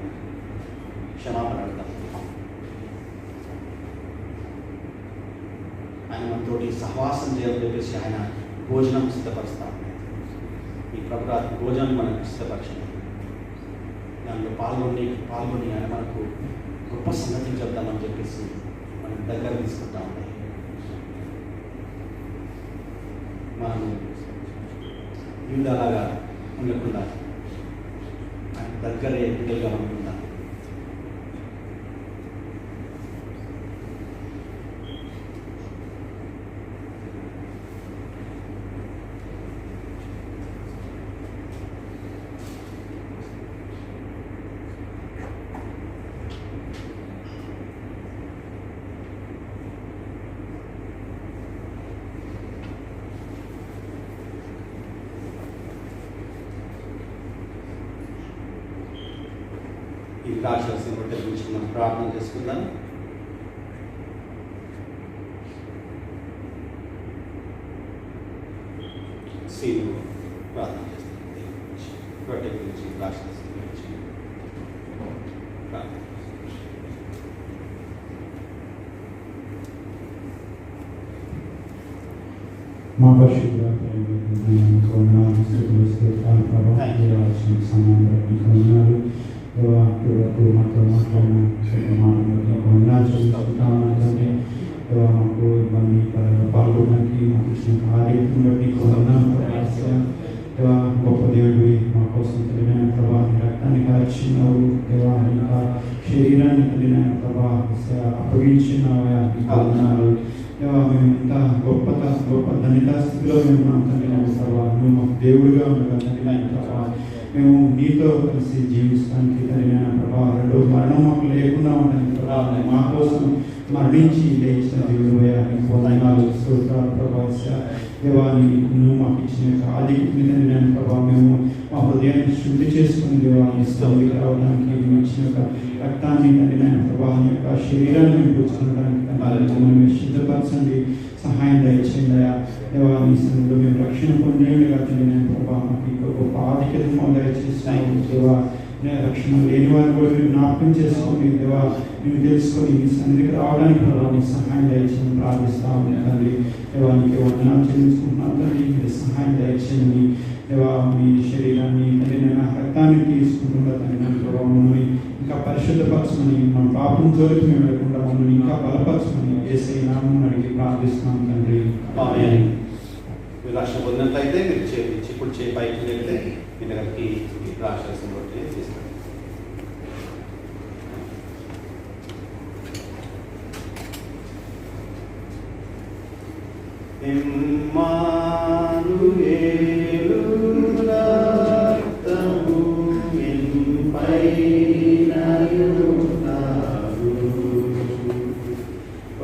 క్షమాపణ అడతాం. ఆయన మనతోటి సహవాసం చేయాలని చెప్పేసి ఆయన భోజనం సిద్ధపరుస్తాం. ఈ ప్రభుత్వ భోజనం మనకు సిద్ధపరచండి. దాంట్లో పాల్గొని ఆయన మనకు గొప్ప సంగతి చెప్తామని చెప్పేసి మనం దగ్గర తీసుకుంటా ఉంటాయి. మనం యూదాలాగా ఉండకుండా ఆయన దగ్గరే బిడ్డలుగా ఉంటుందా. ఈ రాక్షసి రొట్టె గురించి మనం ప్రార్థన చేసుకుందాం. సీను ప్రార్థన చేస్తాం. రొట్టె గురించి, రాక్షసి గురించి ప్రార్థన. మా పరిశుద్ధ సమాధానం మాతో మాట్లాడిన మాకు ఇబ్బంది పాల్గొనడానికి మాకు ఇచ్చిన కార్యక్రమం బట్టి గొప్ప దేవుడివి, మా కోసం తెలియని ప్రభా రక్తాన్ని కార్చినావు దేవా, ఇంకా శరీరాన్ని తెలియని ప్రభా అప్పగించినావా కారణాలు దేవా. మేము ఇంత గొప్ప ధనిక స్థితిలో మేము ఉన్నాం తండ్రి. ప్రభా నువ్వు మాకు దేవుడిగా ఉండగా తండ్రి ప్రభా, మేము నీతో కలిసి జీవిస్తానికి కలిగిన ప్రభా, రెండో మరణం మాకు లేకుండా ఉంటుంది ప్రభా. మా కోసం మరణించి లేచిన దేవుడు స్తోత్రాలు ప్రభా. దేవాన్ని నువ్వు మాకు ఇచ్చిన ఆధిక్యతని ప్రభా, మేము మా మా హృదయాన్ని శుద్ధి చేసుకుని దేవా ఈ స్థాయికి రావడానికి మీరు ఇచ్చిన యొక్క రక్తాన్ని తండ్రి నాయన ప్రభా నీ యొక్క శరీరాన్ని మేము పుచ్చుకోవడానికి మమ్మల్ని మీరు సిద్ధపరచండి, సహాయం దయచేయండి. దేవా మీ సన్నిధిలో మేము రక్షణ పొందేయుడుగా తండ్రి నాయన ప్రభా మాకు ఈ గొప్ప ఆధిక్యత దయచేస్తున్నాము దేవా. రక్షణ లేని వారిని కూడా మీరు జ్ఞాపకం చేసుకొని దేవా మేము తెలుసుకొని మీ సన్నిధికి రావడానికి ప్రభావ మీ సహాయం దయచేయని ప్రార్థిస్తా ఉన్నాం తండ్రి. దేవా నీకు వందనాలు చెల్లించుకుంటున్నాం తండ్రి, మీరు సహాయం దయచేయండి దేవా. మీ శరీరాన్ని తండ్రి నేను రక్తాన్ని తీసుకుంటున్నా తండ్రి నా ప్రభావ మమ్మల్ని ఇంకా పరిశుద్ధపరచమని, మన పాపం జోలికి మేము వెళ్ళకుండా మమ్మల్ని ఇంకా బలపరచమని యేసయ్య నామమున అడిగి ప్రార్థిస్తున్నాం తండ్రి. ఆమేన్. మీరు రక్షణ పొందినట్లయితే మీరు ఇప్పుడు పైకి వెళ్తే మీ దగ్గరికి రాక్షసం రొట్టె తీసుకుంటాం. ఇమ్మానుయేలు రక్తము ఎన్పైన యున్నాడు,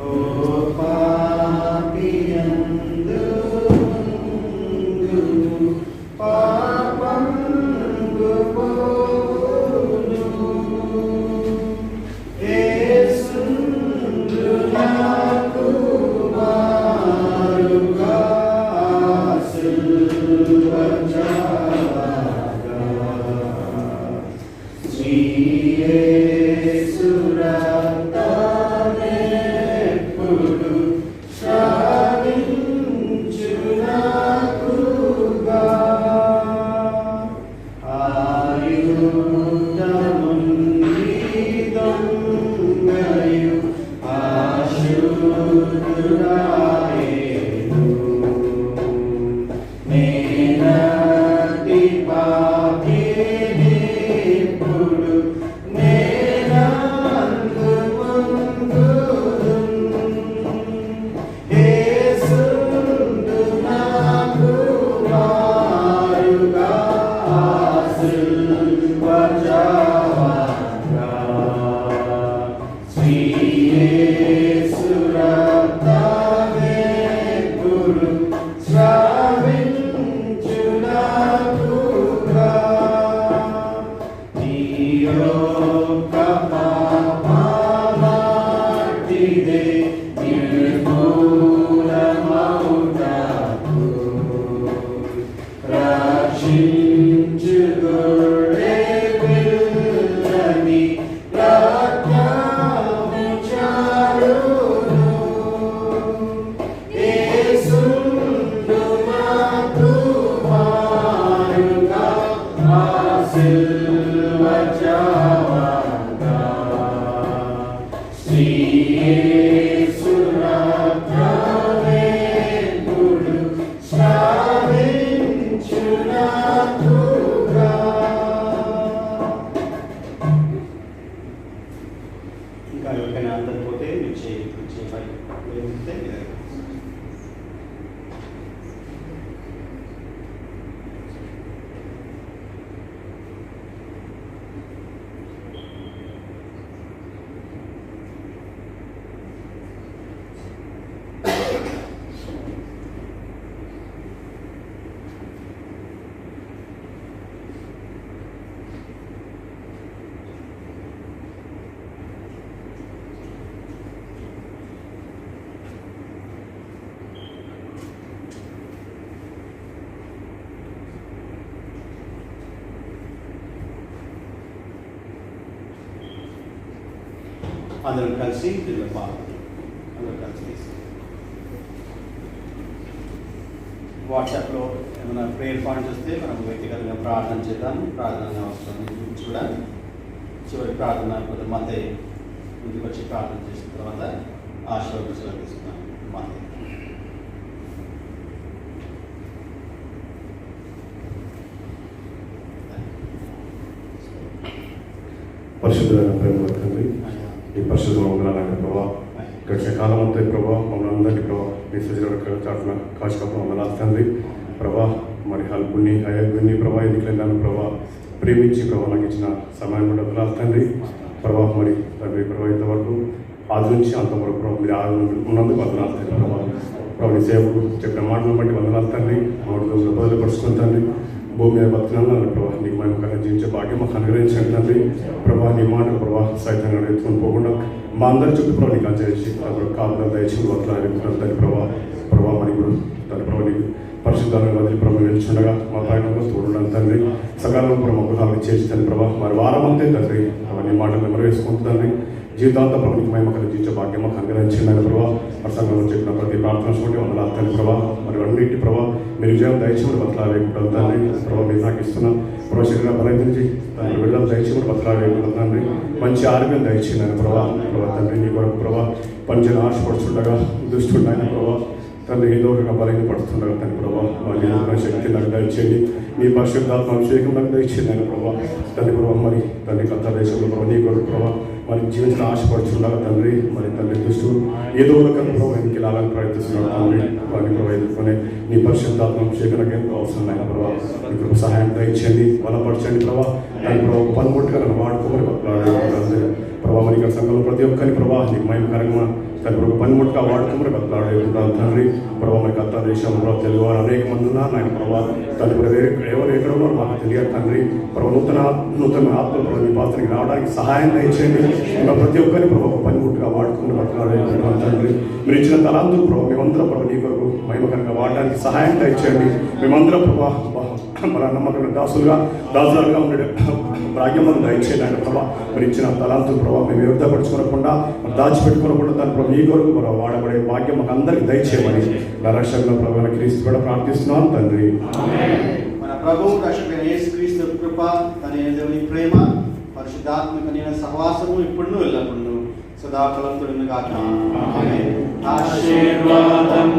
ఓ పాపియందు పాపంబు పోవును, యేసుందు నాకు మారుగా సిల్వజాగా, శ్రీ యేసు రక్తమెప్పుడు శ్రావించు నాకుగా, ఆయుధముంది దొంగయు ఆశుద్ధుడాయేను, నేనతి పాపినిప్పుడు నేనందు ముందును, యేసుందు నాకు మారుగా సిల్వజాగా, శ్రీ యేసు రక్తమెప్పుడు శ్రావించు నాకుగా, నీ యొక్క పాపమార్తిదే నిర్మూలమౌటకు, రక్షించు గొర్రె పిల్లని రక్తము చాలును, యేసుందు నాకు మారుగా సిల్వజాగా, శ్రీ యేసు రక్తమెప్పుడు శ్రావించు నాకుగా. ఇంకా ఎవరికైనా అందకపోతే మీరు చేపై వెళ్తే అందరం కలిసి అందరం కలిసి వాట్సాప్లో ఏమైనా ప్రేయర్ పాయింట్స్ వస్తే మనం వ్యక్తిగతంగా ప్రార్థన చేద్దాం. ప్రార్థన అవసరం చూడాలి. చివరి ప్రార్థన కొంత మతే ముందుకు వచ్చి ప్రార్థన చేసిన తర్వాత ఆశీర్వాదాలు తీసుకున్నాం. మతే పరిశుద్ధమైన ప్రేమ తండ్రి, ఈ పరిశుద్ధ వందనాలైన ప్రభావ గడిచిన కాలం అంతా ప్రభావ మమ్మల్ని అందరికీ ప్రభావ మీ సజీవ చాటున కాశకప్పుడు వందనాలు తండ్రి. ప్రభా మరి హల్పుని హయగుని ప్రభా ఎన్నికలను ప్రభా ప్రేమించి ప్రభా నాకు ఇచ్చిన సమయం కూడా వందనాలు తండ్రి. ప్రభా మరి తండ్రి ప్రభా ఇంతవరకు ఆది నుంచి అంతవరకు ప్రభావ మీరు ఉన్నందుకు వందనాలు తండ్రి. ప్రభా ప్రభు నీ సేవకు చెప్పిన మాటలను బట్టి వందనాలు తండ్రి. మాటలు బదులుపరుచుకుని తండ్రి భూమి మీద బతుకున్నాను ప్రభా నీకు మేము జీవించే భాగ్యం మాకు అనుగ్రహించండి తండ్రి ప్రభా నీ మాటలు ప్రభా సైతంగా ఎత్తుకొని పోకుండా మా అందరి చుట్టూ ప్రభావ నీకు అంచేసి కాపులను దయచేసి వదలాలి తండ్రి ప్రభా మరి ఇప్పుడు తండ్రి ప్రభావ నీకు పరిశుద్ధాలను వదిలి ప్రభావ నిలుచుండగా మా ప్రయాణంలో తోడున్నాను తండ్రి సకాలంలో ప్రభావ గృహాలు చేసి తండ్రి ప్రభావ మరి వారం అంతే తండ్రి అవన్నీ మాటలు నెమరేసుకుంటుంది తండ్రి జీవితాంతం ప్రభు నీకు మేము అక్కడ జీవించే భాగ్యం మాకు అనుగ్రహించింది ఆయన ప్రభావ మరి సంఘంలో చెప్పిన ప్రతి ప్రార్థన చూడండి వందలాలు తండ్రి ప్రభావ మరి అన్నింటి ప్రభావ మీరు విజయం దయచేమని బతలావేయకుండా తండ్రి ప్రభావ మీరు నాకు ఇస్తున్న ప్రభావ శరీరం బలగించి తండ్రి విడుదల దయచేమని బతలావేయకుండా తండ్రి మంచి ఆరోగ్యం దయచేయండి ఆయన ప్రభావ తండ్రి నీ కొరకు ప్రభావ పంచని ఆశపడుతుండగా దుష్టుడు ఆయన ప్రభావ తండ్రి ఏదో ఒక బలహీనపడుతుండగా తండ్రి ప్రభావ వాళ్ళ శక్తి నాకు దయచేయండి మీ పరిశుద్ధాత్మ అభిషేకం నాకు దయచేయండి ఆయన ప్రభావ తండ్రి ప్రభావ మరి తండ్రి కొత్త దేశంలో ప్రభావ నీ కొరకు ప్రభావ మరి జీవించిన ఆశపడుతుండగా తండ్రి మరి తండ్రి దుష్టుడు ఏదో ఒక ప్రభావ ఎందుకు ఇలాగని ప్రయత్నిస్తున్నాడు తండ్రి వారిని ప్రభావ ఎదుర్కొనే నీ పరిశుద్ధాత్మ అభిషేకం ఎంతో అవసరం ఆయన ప్రభావ మీకు సహాయం దయచేయండి బలపరచండి ప్రభావ దాని ప్రభావ పనిముట్టుగా నన్ను వాడుకోమని ప్రభావ మరి ఇక్కడ సంఘంలో ప్రతి ఒక్కరి ప్రభావ నీకు మహిమకరంగా తండ్రి ప్రభు పనిముట్టుగా వాడుకోమని బతలాడుకుంటాను తండ్రి ప్రభావ మరి కొత్త దేశంలో ప్రభావ తెలుగు వారు అనేక మంది ఉన్నారు నాయన ప్రభావ తండ్రి ఎవరు ఎక్కడ ఉన్నారో మాకు తెలియదు తండ్రి ప్రభావ నూతన ఆత్మల ప్రభావ నీ పాత్రకి రావడానికి సహాయం దయచేయండి ఇంకా ప్రతి ఒక్కరిని ప్రభావ పనిముట్టుగా వాడుకుని బతలాడుకుంటాను తండ్రి మీరు ఇచ్చిన తలాంతులు ప్రభావ మేమందరం ప్రభావ నీ కొరకు మహిమకరంగా వాడడానికి సహాయం దయచేయండి మేమందరం ప్రభావ మన నమ్మకం దాసులుగా ఉండే భాగ్యమని దయచేయండి ఆయన ప్రభావ మీరు ఇచ్చిన తలాంతులు ప్రభావ మేము వ్యర్థపరచుకోకుండా దాచిపెట్టుకోకుండా దాని ప్రభావ మీ కొరకు ప్రభావ వాడబడే భాగ్యం మాకు అందరికి దయచేయమని నా రక్షణ ప్రభావ క్రీస్తు కూడా ప్రార్థిస్తున్నాను తండ్రి. మన ప్రభు రక్షకుడైన యేసుక్రీస్తు కృప తన దేవుని ప్రేమ పరిశుద్ధాత్మక నేను సహవాసము ఇప్పుడు ఎల్లప్పుడు సదాకాలం తొడుగుగాక. ఆమేన్. ఆశీర్వాదం